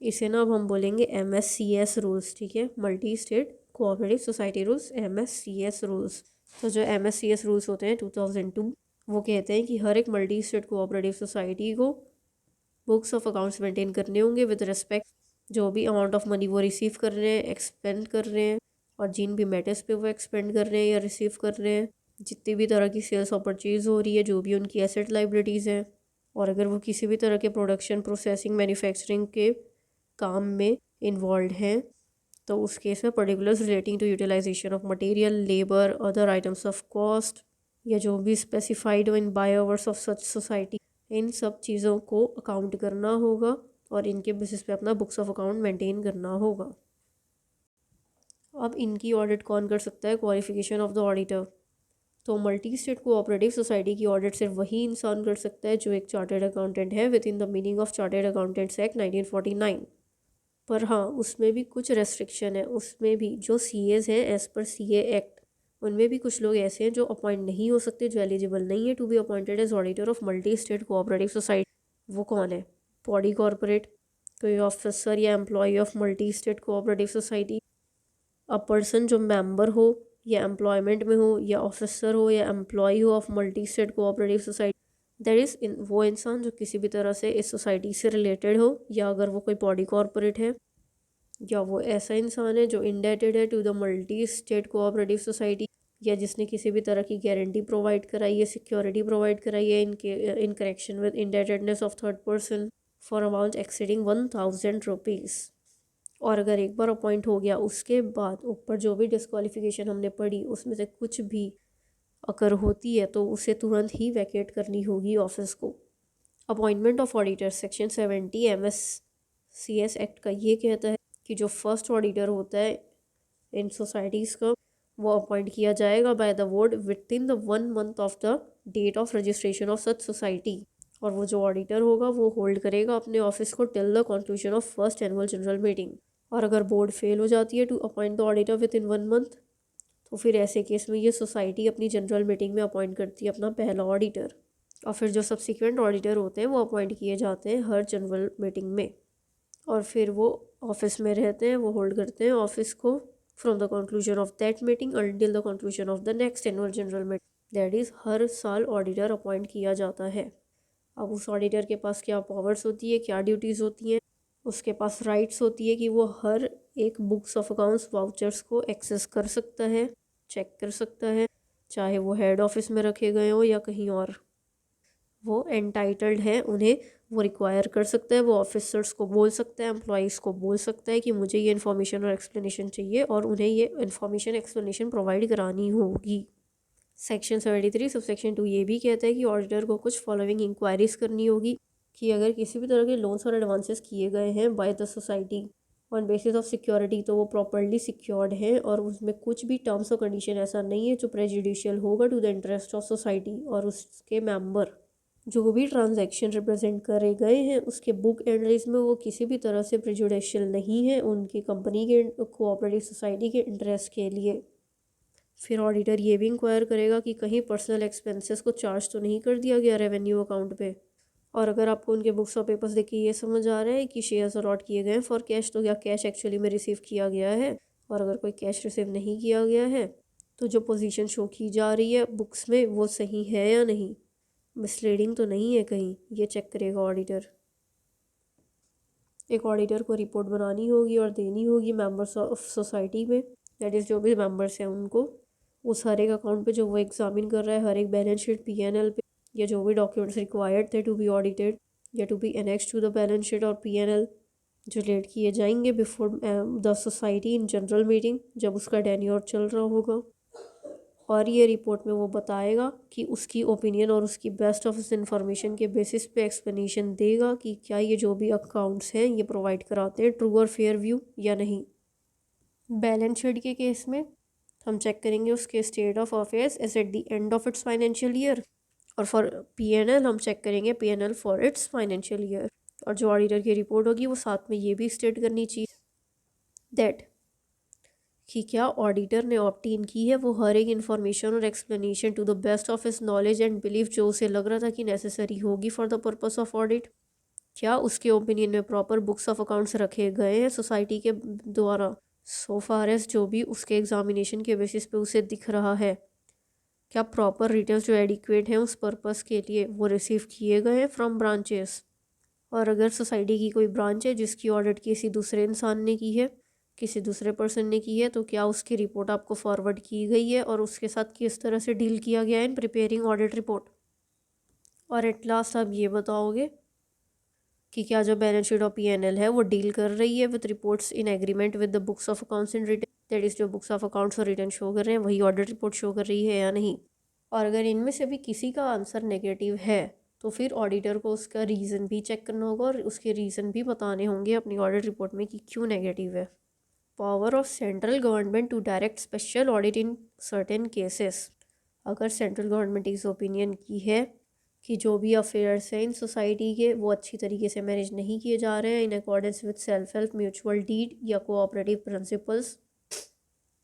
इसे ना अब हम बोलेंगे MSCS रूल्स, ठीक है, multi state cooperative society rules, MSCS rules. तो जो MSCS रूल्स होते हैं 2002, वो कहते हैं कि हर एक मल्टी स्टेट कोऑपरेटिव सोसाइटी को बुक्स ऑफ अकाउंट्स मेंटेन करने होंगे विद रिस्पेक्ट जो भी अमाउंट ऑफ मनी वो रिसीव कर रहे हैं, एक्सपेंड कर रहे हैं, और जिन भी मैटर्स पे वो एक्सपेंड कर रहे हैं या रिसीव कर रहे हैं, जितनी भी तरह की सेल्स और परचेज हो रही है, जो भी उनकी एसेट लाइबिलिटीज़ हैं, और अगर वो किसी भी तरह के प्रोडक्शन, प्रोसेसिंग, मैन्युफैक्चरिंग के काम में इन्वॉल्व हैं, तो उस केस में particulars relating to utilisation of material, labour, other items of cost, या जो भी specified in bylaws of such society, इन सब चीज़ों को अकाउंट करना होगा और इनके बेसिस पे अपना बुक्स ऑफ अकाउंट मेंटेन करना होगा। अब इनकी ऑडिट कौन कर सकता है? Qualification of the auditor. तो मल्टी स्टेट कोऑपरेटिव सोसाइटी की ऑडिट सिर्फ वही इंसान कर सकता है जो एक चार्टर्ड अकाउंटेंट है within the meaning of chartered accountants act 1949। पर हाँ, उसमें भी कुछ रेस्ट्रिक्शन है। उसमें भी जो CAs हैं एज़ पर CA एक्ट, उनमें भी कुछ लोग ऐसे हैं जो अपॉइंट नहीं हो सकते, जो एलिजिबल नहीं है to be appointed as auditor of multi state cooperative society. वो कौन है? बॉडी कॉरपोरेट, कोई ऑफिसर या employee of multi state cooperative society, a person जो मेंबर हो या एम्प्लॉयमेंट में हो, या ऑफिसर हो या एम्प्लॉय हो of multi state cooperative society, that is वो इंसान जो किसी भी तरह से इस सोसाइटी से रिलेटेड हो, या अगर वो कोई बॉडी कॉरपोरेट है, या वो ऐसा इंसान है जो इंडेटेड है to the multi state cooperative society, या जिसने किसी भी तरह की गारंटी प्रोवाइड कराई है, सिक्योरिटी प्रोवाइड कराई है in connection with indebtedness of third person for amount exceeding 1000 rupees. और अगर एक बार अपॉइंट हो गया, उसके बाद ऊपर जो भी डिस्क्वालिफिकेशन हमने पढ़ी उसमें से कुछ भी अगर होती है तो उसे तुरंत ही वैकेट करनी होगी ऑफिस को। Appointment of auditor section 70 MSCS act का ये कहता है कि जो फर्स्ट ऑडिटर होता है इन सोसाइटीज़ का, वो अपॉइंट किया जाएगा by the board within the 1 month of the date of registration of such society. और वो जो ऑडिटर होगा वो होल्ड करेगा अपने ऑफिस को till the conclusion of first annual general meeting. और अगर बोर्ड फेल हो जाती है to appoint the auditor within 1 month, तो फिर ऐसे केस में ये सोसाइटी अपनी जनरल मीटिंग में अपॉइंट करती है अपना पहला ऑडिटर, और फिर जो सब्सिक्वेंट ऑडिटर होते हैं वो अपॉइंट किए जाते हैं हर जनरल मीटिंग में, और फिर वो ऑफिस में रहते हैं, वो होल्ड करते हैं ऑफिस को from the conclusion of that meeting until the conclusion of the next annual general meeting. That is her साल ऑडिटर अपॉइंट किया जाता है। अब उस ऑडिटर के पास क्या पावर्स होती है, क्या ड्यूटीज़ होती हैं? उसके पास राइट्स होती है कि वो हर एक बुक्स ऑफ अकाउंट्स वाउचर्स को एक्सेस कर सकता है, चेक कर सकता है, चाहे वो हेड ऑफिस में रखे गए हों या कहीं और। वो एंटाइटल्ड है उन्हें, वो रिक्वायर कर सकता है, वो ऑफिसर्स को बोल सकता है, एम्प्लॉयज़ को बोल सकता है कि मुझे ये इन्फॉर्मेशन और एक्सप्लेनेशन चाहिए, और उन्हें ये इन्फॉर्मेशन एक्सप्लेनेशन प्रोवाइड करानी होगी। सेक्शन 73 सब सेक्शन 2 ये भी कहता है कि ऑडिटर को कुछ फॉलोइंग इंक्वायरीज करनी होगी कि अगर किसी भी तरह के लोन्स और एडवांसेस किए गए हैं by the society on basis of security, तो वो प्रॉपर्ली सिक्योर्ड हैं और उसमें कुछ भी टर्म्स और कंडीशन ऐसा नहीं है जो प्रेजुडिशियल होगा to the interest of society और उसके मेंबर। जो भी ट्रांजैक्शन रिप्रेजेंट करे गए हैं उसके बुक एंट्रीज में वो किसी भी तरह से प्रेजुडिशियल नहीं है उनकी कंपनी के, कोऑपरेटिव सोसाइटी के इंटरेस्ट के लिए। फिर ऑडिटर ये भी इंक्वायर करेगा कि कहीं पर्सनल एक्सपेंसेस को चार्ज तो नहीं कर दिया गया रेवेन्यू अकाउंट पे, और अगर आपको उनके बुक्स और पेपर्स देख के ये समझ आ रहा है कि शेयर्स अलॉट किए गए हैं फॉर कैश, तो क्या कैश एक्चुअली में रिसीव किया गया है? और अगर कोई कैश रिसीव नहीं किया गया है तो जो पोजीशन शो की जा रही है बुक्स में वो सही है या नहीं, मिसलीडिंग तो नहीं है कहीं, ये चेक करेगा ऑडिटर। एक ऑडिटर को रिपोर्ट बनानी होगी और देनी होगी मेंबर्स ऑफ सोसाइटी में, दैट इज़ जो भी मेंबर्स हैं उनको, उस हर एक अकाउंट पे जो वो एग्जामिन कर रहा है, हर एक बैलेंस शीट, P&L पे, या जो भी डॉक्यूमेंट्स रिक्वायर्ड थे टू बी ऑडिटेड या to be annex to the balance sheet और P&L, जो लेट किए जाएंगे before the society in general meeting जब उसका टेन्योर चल रहा होगा। और ये रिपोर्ट में वो बताएगा कि उसकी ओपिनियन और उसकी बेस्ट ऑफ इस इंफॉर्मेशन के बेसिस पे एक्सप्लेनेशन देगा कि क्या ये जो भी अकाउंट्स हैं ये प्रोवाइड कराते हैं ट्रू और फेयर व्यू या नहीं। बैलेंस शीट के केस में हम चेक करेंगे उसके state of affairs as at the end of its financial year, और फॉर P&L हम चेक करेंगे P&L for its financial year. और जो ऑडिटर की रिपोर्ट होगी वो साथ में ये भी स्टेट करनी चाहिए दैट कि क्या ऑडिटर ने ऑप्ट-इन की है वो हर एक इन्फॉर्मेशन और explanation to the best of his knowledge and belief जो उसे लग रहा था कि नेसेसरी होगी for the purpose of audit. क्या उसके ओपिनियन में प्रॉपर बुक्स ऑफ अकाउंट्स रखे गए हैं सोसाइटी के द्वारा, सो फार एज जो भी उसके एग्जामिनेशन के बेसिस पे उसे दिख रहा है। क्या प्रॉपर डिटेल्स जो एडिक्वेट हैं उस पर्पस के लिए वो रिसीव किए गए हैं फ्रॉम ब्रांचेस। और अगर सोसाइटी की कोई ब्रांच है जिसकी ऑडिट किसी दूसरे इंसान ने की है, किसी दूसरे पर्सन ने की है, तो क्या उसकी रिपोर्ट आपको फॉरवर्ड की गई है और उसके साथ किस तरह से डील किया गया है इन प्रिपेयरिंग ऑडिट रिपोर्ट। और एट लास्ट आप ये बताओगे कि क्या जो बैलेंस शीट और पीएनएल है वो डील कर रही है with reports in agreement with the books of accounts in return, that is जो बुक्स ऑफ अकाउंट्स और रिटर्न शो कर रहे हैं वही ऑडिट रिपोर्ट शो कर रही है या नहीं। और अगर इनमें से भी किसी का आंसर नेगेटिव है तो फिर ऑडिटर को उसका रीज़न भी चेक करना होगा और उसके रीज़न भी बताने होंगे अपनी ऑडिट रिपोर्ट में कि क्यों नेगेटिव है। Power of central government to direct special audit in certain cases. अगर सेंट्रल गवर्नमेंट इस ओपिनियन की है कि जो भी अफेयर्स हैं इन सोसाइटी के वो अच्छी तरीके से मैनेज नहीं किए जा रहे हैं in accordance with self help mutual deed या कोऑपरेटिव प्रिंसिपल्स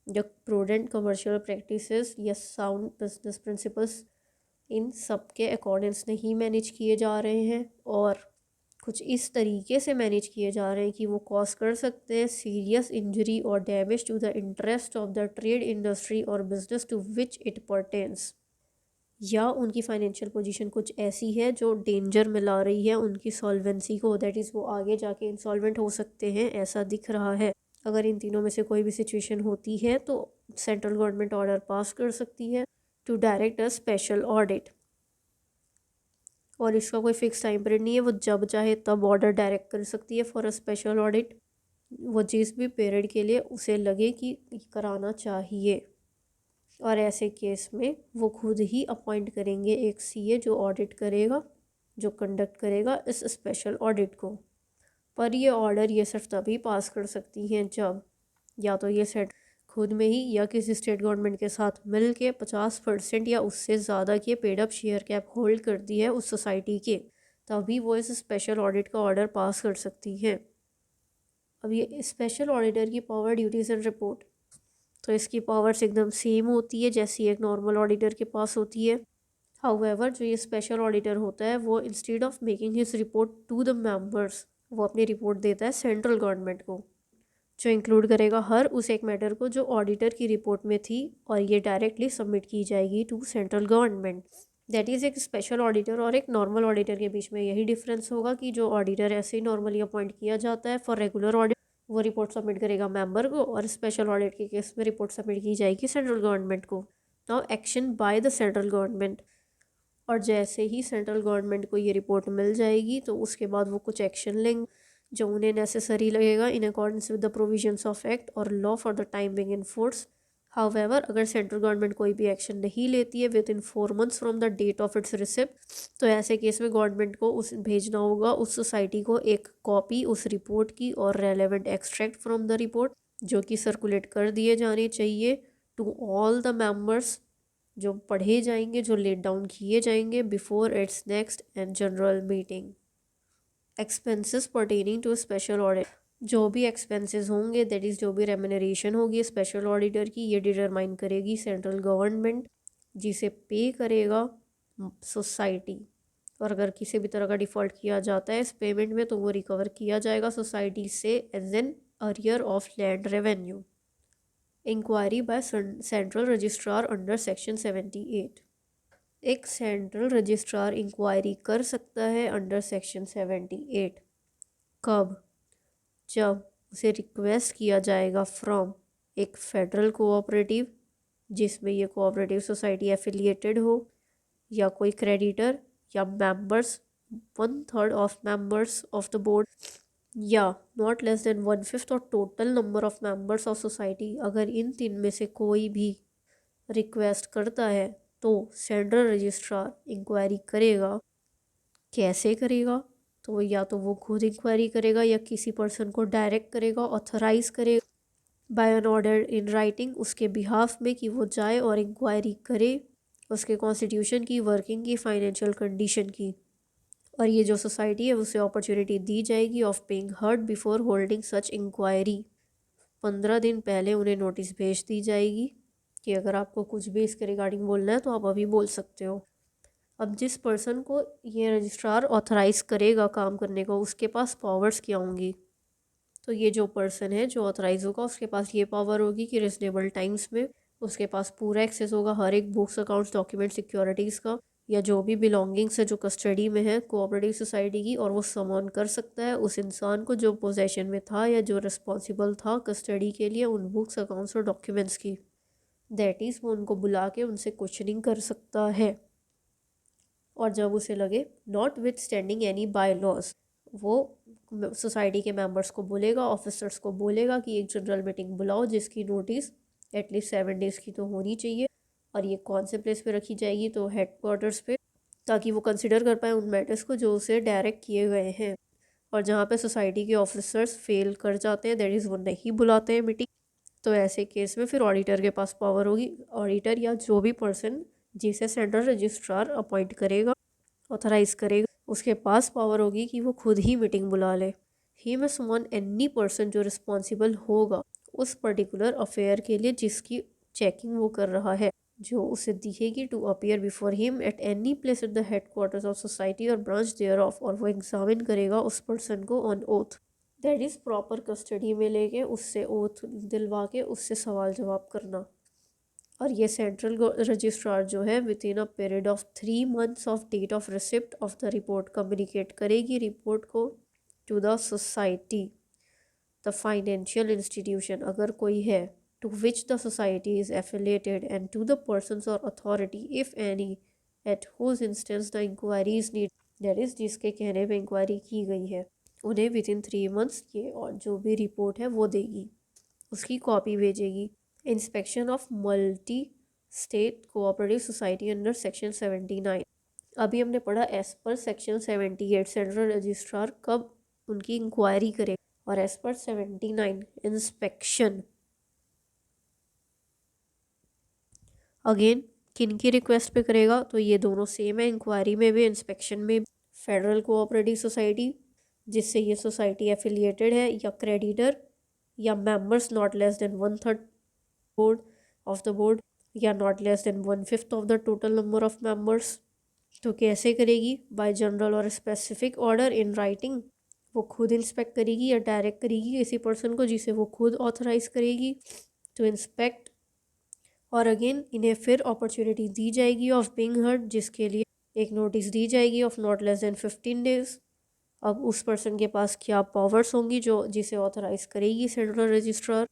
या प्रूडेंट कमर्शियल प्रैक्टिसेस या साउंड बिजनेस प्रिंसिपल्स, इन सब के अकॉर्डेंस नहीं मैनेज किए जा रहे हैं और कुछ इस तरीके से मैनेज किए जा रहे हैं कि वो कॉज कर सकते हैं सीरियस इंजरी और damage to the interest of the trade industry और business to which it pertains, या उनकी फाइनेंशियल पोजीशन कुछ ऐसी है जो डेंजर में ला रही है उनकी सॉल्वेंसी को, दैट इज़ वो आगे जाके इंसॉल्वेंट हो सकते हैं, ऐसा दिख रहा है। अगर इन तीनों में से कोई भी सिचुएशन होती है तो सेंट्रल गवर्नमेंट ऑर्डर पास कर सकती है to direct a special audit. और इसका कोई फिक्स टाइम पीरियड नहीं है, वो जब चाहे तब ऑर्डर डायरेक्ट कर सकती है फॉर अ स्पेशल ऑडिट, वो जिस भी पीरियड के लिए उसे लगे कि कराना चाहिए। और ऐसे केस में वो खुद ही अपॉइंट करेंगे एक सीए जो ऑडिट करेगा, जो कंडक्ट करेगा इस स्पेशल ऑडिट को। पर ये ऑर्डर ये सिर्फ तभी पास कर सकती हैं जब या तो ये सेट खुद में ही या किसी स्टेट गवर्नमेंट के साथ मिल के 50% या उससे ज़्यादा के paid up share cap hold करती है उस सोसाइटी के, तभी वो इस स्पेशल ऑडिट का ऑर्डर पास कर सकती हैं। अब ये स्पेशल ऑडिटर की पावर, ड्यूटीज़ एंड रिपोर्ट, तो इसकी पावर्स एकदम सेम होती है जैसी एक नॉर्मल ऑडिटर के पास होती है। हाउएवर जो ये स्पेशल ऑडिटर होता है वो instead of making his report to the members, वो अपनी रिपोर्ट देता है सेंट्रल गवर्नमेंट को, जो इंक्लूड करेगा हर उस एक मैटर को जो ऑडिटर की रिपोर्ट में थी, और ये डायरेक्टली सबमिट की जाएगी to central government. That is एक स्पेशल ऑडिटर और एक नॉर्मल ऑडिटर के बीच में यही डिफरेंस होगा कि जो ऑडिटर ऐसे ही नॉर्मली अपॉइंट किया जाता है फॉर रेगुलर ऑडिट, वो रिपोर्ट सबमिट करेगा मेंबर को, और स्पेशल ऑडिट के केस में रिपोर्ट सबमिट की जाएगी सेंट्रल गवर्नमेंट को। Now action by the central government, और जैसे ही सेंट्रल गवर्नमेंट को ये रिपोर्ट मिल जाएगी तो उसके बाद वो कुछ एक्शन लेंगे जो उन्हें नेसेसरी लगेगा in accordance with the provisions of act और law for the time being in force. However अगर सेंट्रल गवर्नमेंट कोई भी एक्शन नहीं लेती है within 4 months from the date of its receipt, तो ऐसे केस में गवर्नमेंट को उस भेजना होगा उस सोसाइटी को एक कॉपी उस रिपोर्ट की और relevant extract from the report, जो कि सर्कुलेट कर दिए जाने चाहिए टू ऑल द मेंबर्स, जो पढ़े जाएंगे, जो लेट डाउन किए जाएंगे before its next and general meeting. Expenses pertaining to special audit, जो भी एक्सपेंसेस होंगे दैट इज़ जो भी रेम्यूनरेशन होगी स्पेशल ऑडिटर की, ये डिटरमाइन करेगी सेंट्रल गवर्नमेंट, जिसे पे करेगा सोसाइटी। और अगर किसी भी तरह का डिफ़ॉल्ट किया जाता है इस पेमेंट में तो वो रिकवर किया जाएगा सोसाइटी से as an arrear of land revenue. Inquiry by central registrar under section 78, एक सेंट्रल रजिस्ट्रार इंक्वायरी कर सकता है अंडर सेक्शन 78। कब? जब उसे रिक्वेस्ट किया जाएगा फ्रॉम एक फेडरल कोऑपरेटिव जिसमें ये कोऑपरेटिव सोसाइटी एफिलिएटेड हो, या कोई क्रेडिटर, या members 1/3 of members of the board, या नॉट लेस देन 1/5 और total number of members of society. अगर इन 3 में से कोई भी रिक्वेस्ट करता है तो सेंट्रल रजिस्ट्रार इंक्वायरी करेगा। कैसे करेगा? तो या तो वो खुद इंक्वायरी करेगा या किसी पर्सन को डायरेक्ट करेगा, ऑथराइज करेगा by an order in writing उसके बिहाफ में कि वो जाए और इंक्वायरी करे उसके कॉन्स्टिट्यूशन की, वर्किंग की, फाइनेंशियल कंडीशन की। और ये जो सोसाइटी है उसे अपॉर्चुनिटी दी जाएगी of being heard before holding such inquiry. 15 दिन पहले उन्हें नोटिस भेज दी जाएगी कि अगर आपको कुछ भी इसके रिगार्डिंग बोलना है तो आप अभी बोल सकते हो। अब जिस पर्सन को ये रजिस्ट्रार ऑथराइज करेगा काम करने को उसके पास पावर्स क्या होंगी? तो ये जो पर्सन है जो ऑथराइज होगा उसके पास ये पावर होगी कि रिजनेबल टाइम्स में उसके पास पूरा एक्सेस होगा हर एक बुक्स, अकाउंट्स, डॉक्यूमेंट, सिक्योरिटीज़ का, या जो भी बिलोंगिंग्स है जो कस्टडी में है कोऑपरेटिव सोसाइटी की, और वो समन कर सकता है उस इंसान को जो पोजेशन में था या जो रिस्पॉन्सिबल था कस्टडी के लिए उन बुक्स, अकाउंट्स और डॉक्यूमेंट्स की। दैट इज़ वो उनको बुला के उनसे क्वेश्चनिंग कर सकता है। और जब उसे लगे notwithstanding any bylaws, वो सोसाइटी के मेंबर्स को बोलेगा, ऑफिसर्स को बोलेगा कि एक जनरल मीटिंग बुलाओ जिसकी नोटिस एटलीस्ट 7 डेज़ की तो होनी चाहिए, और ये कौन से प्लेस पे रखी जाएगी, तो हेडक्वार्टर्स पे, ताकि वो कंसिडर कर पाए उन मैटर्स को जो उसे डायरेक्ट किए गए हैं। और जहाँ पे सोसाइटी के ऑफिसर्स फेल कर जाते हैं, दैट इज़ वो नहीं बुलाते हैं मीटिंग, तो ऐसे केस में फिर ऑडिटर के पास पावर होगी, ऑडिटर या जो भी पर्सन जिसे सेंट्रल रजिस्ट्रार अपॉइंट करेगा, ऑथराइज करेगा, उसके पास पावर होगी कि वो खुद ही मीटिंग बुला ले। ही में समन एनी पर्सन जो रिस्पॉन्सिबल होगा उस पर्टिकुलर अफेयर के लिए जिसकी चेकिंग वो कर रहा है, जो उसे दिखेगी, to appear before him at any place at the headquarters of society और ब्रांच देयर ऑफ, और वो एग्जामिन करेगा उस पर्सन को on oath, that is proper custody में लेके उससे ओथ दिलवा के उससे सवाल जवाब करना। और ये सेंट्रल रजिस्ट्रार जो है within a period of 3 months of date of receipt of the report communicate करेगी रिपोर्ट को to the society, the financial institution अगर कोई है, to which the society is affiliated, and to the persons और authority if any at whose instance the inquiry is need, that is जिसके कहने पे inquiry की गई है, उन्हें विद इन 3 months ये और जो भी रिपोर्ट है वो देगी, उसकी कॉपी भेजेगी। Inspection of multi state cooperative society under section 79, अभी हमने पढ़ा as per section 78 central registrar कब उनकी इंक्वायरी करे, और एज पर 79 इंस्पेक्शन अगेन किन की रिक्वेस्ट पे करेगा, तो ये दोनों सेम है, इंक्वायरी में भी इंस्पेक्शन में। फेडरल कोऑपरेटिव सोसाइटी जिससे ये सोसाइटी एफिलिएटेड है, या क्रेडिटर, या members not less than 1/3 board of the board, या not less than 1/5 of the total number of members. तो कैसे करेगी, बाय जनरल और स्पेसिफिक ऑर्डर इन राइटिंग, वो खुद इंस्पेक्ट करेगी या डायरेक्ट करेगी किसी पर्सन को जिसे वो खुद ऑथराइज करेगी टू इंस्पेक्ट, और अगेन इन्हें फिर अपॉर्चुनिटी दी जाएगी ऑफ बीइंग हर्ड, जिसके लिए एक नोटिस दी जाएगी of not less then 15 days। अब उस पर्सन के पास क्या पावर्स होंगी जो जिसे ऑथराइज करेगी सेंट्रल रजिस्ट्रार,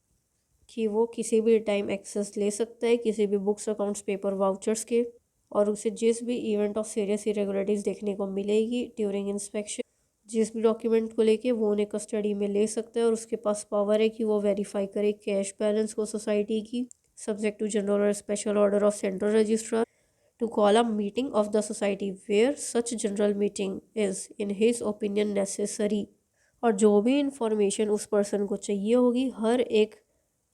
कि वो किसी भी टाइम एक्सेस ले सकता है किसी भी बुक्स, अकाउंट्स, पेपर, वाउचर्स के, और उसे जिस भी इवेंट ऑफ सीरियस इरेगुलरिटीज़ देखने को मिलेगी ड्यूरिंग इंस्पेक्शन, जिस भी डॉक्यूमेंट को लेके वो उन्हें कस्टडी में ले सकता है, और उसके पास पावर है कि वो वेरीफाई करे कैश बैलेंस को सोसाइटी की, सब्जेक्ट टू जनरल और special order of central registrar to call a meeting of the society where such general meeting is in his opinion necessary. और जो भी इंफॉर्मेशन उस पर्सन को चाहिए होगी, हर एक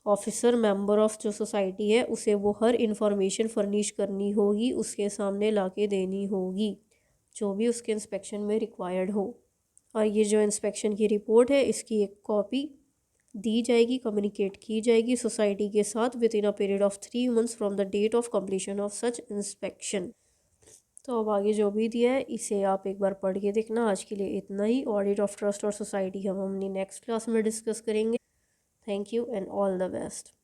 ऑफिसर मेंबर ऑफ जो सोसाइटी है उसे वो हर इंफॉर्मेशन फर्निश करनी होगी, उसके सामने लाके देनी होगी, जो भी उसके इंस्पेक्शन में रिक्वायर्ड हो। और ये जो इंस्पेक्शन की रिपोर्ट है इसकी एक कॉपी दी जाएगी, कम्युनिकेट की जाएगी सोसाइटी के साथ within a period of 3 months from the date of completion of such inspection. तो अब आगे जो भी दिया है इसे आप एक बार पढ़ के देखना। आज के लिए इतना ही। ऑडिट ऑफ ट्रस्ट और सोसाइटी हम अपनी नेक्स्ट क्लास में डिस्कस करेंगे। Thank you and all the best.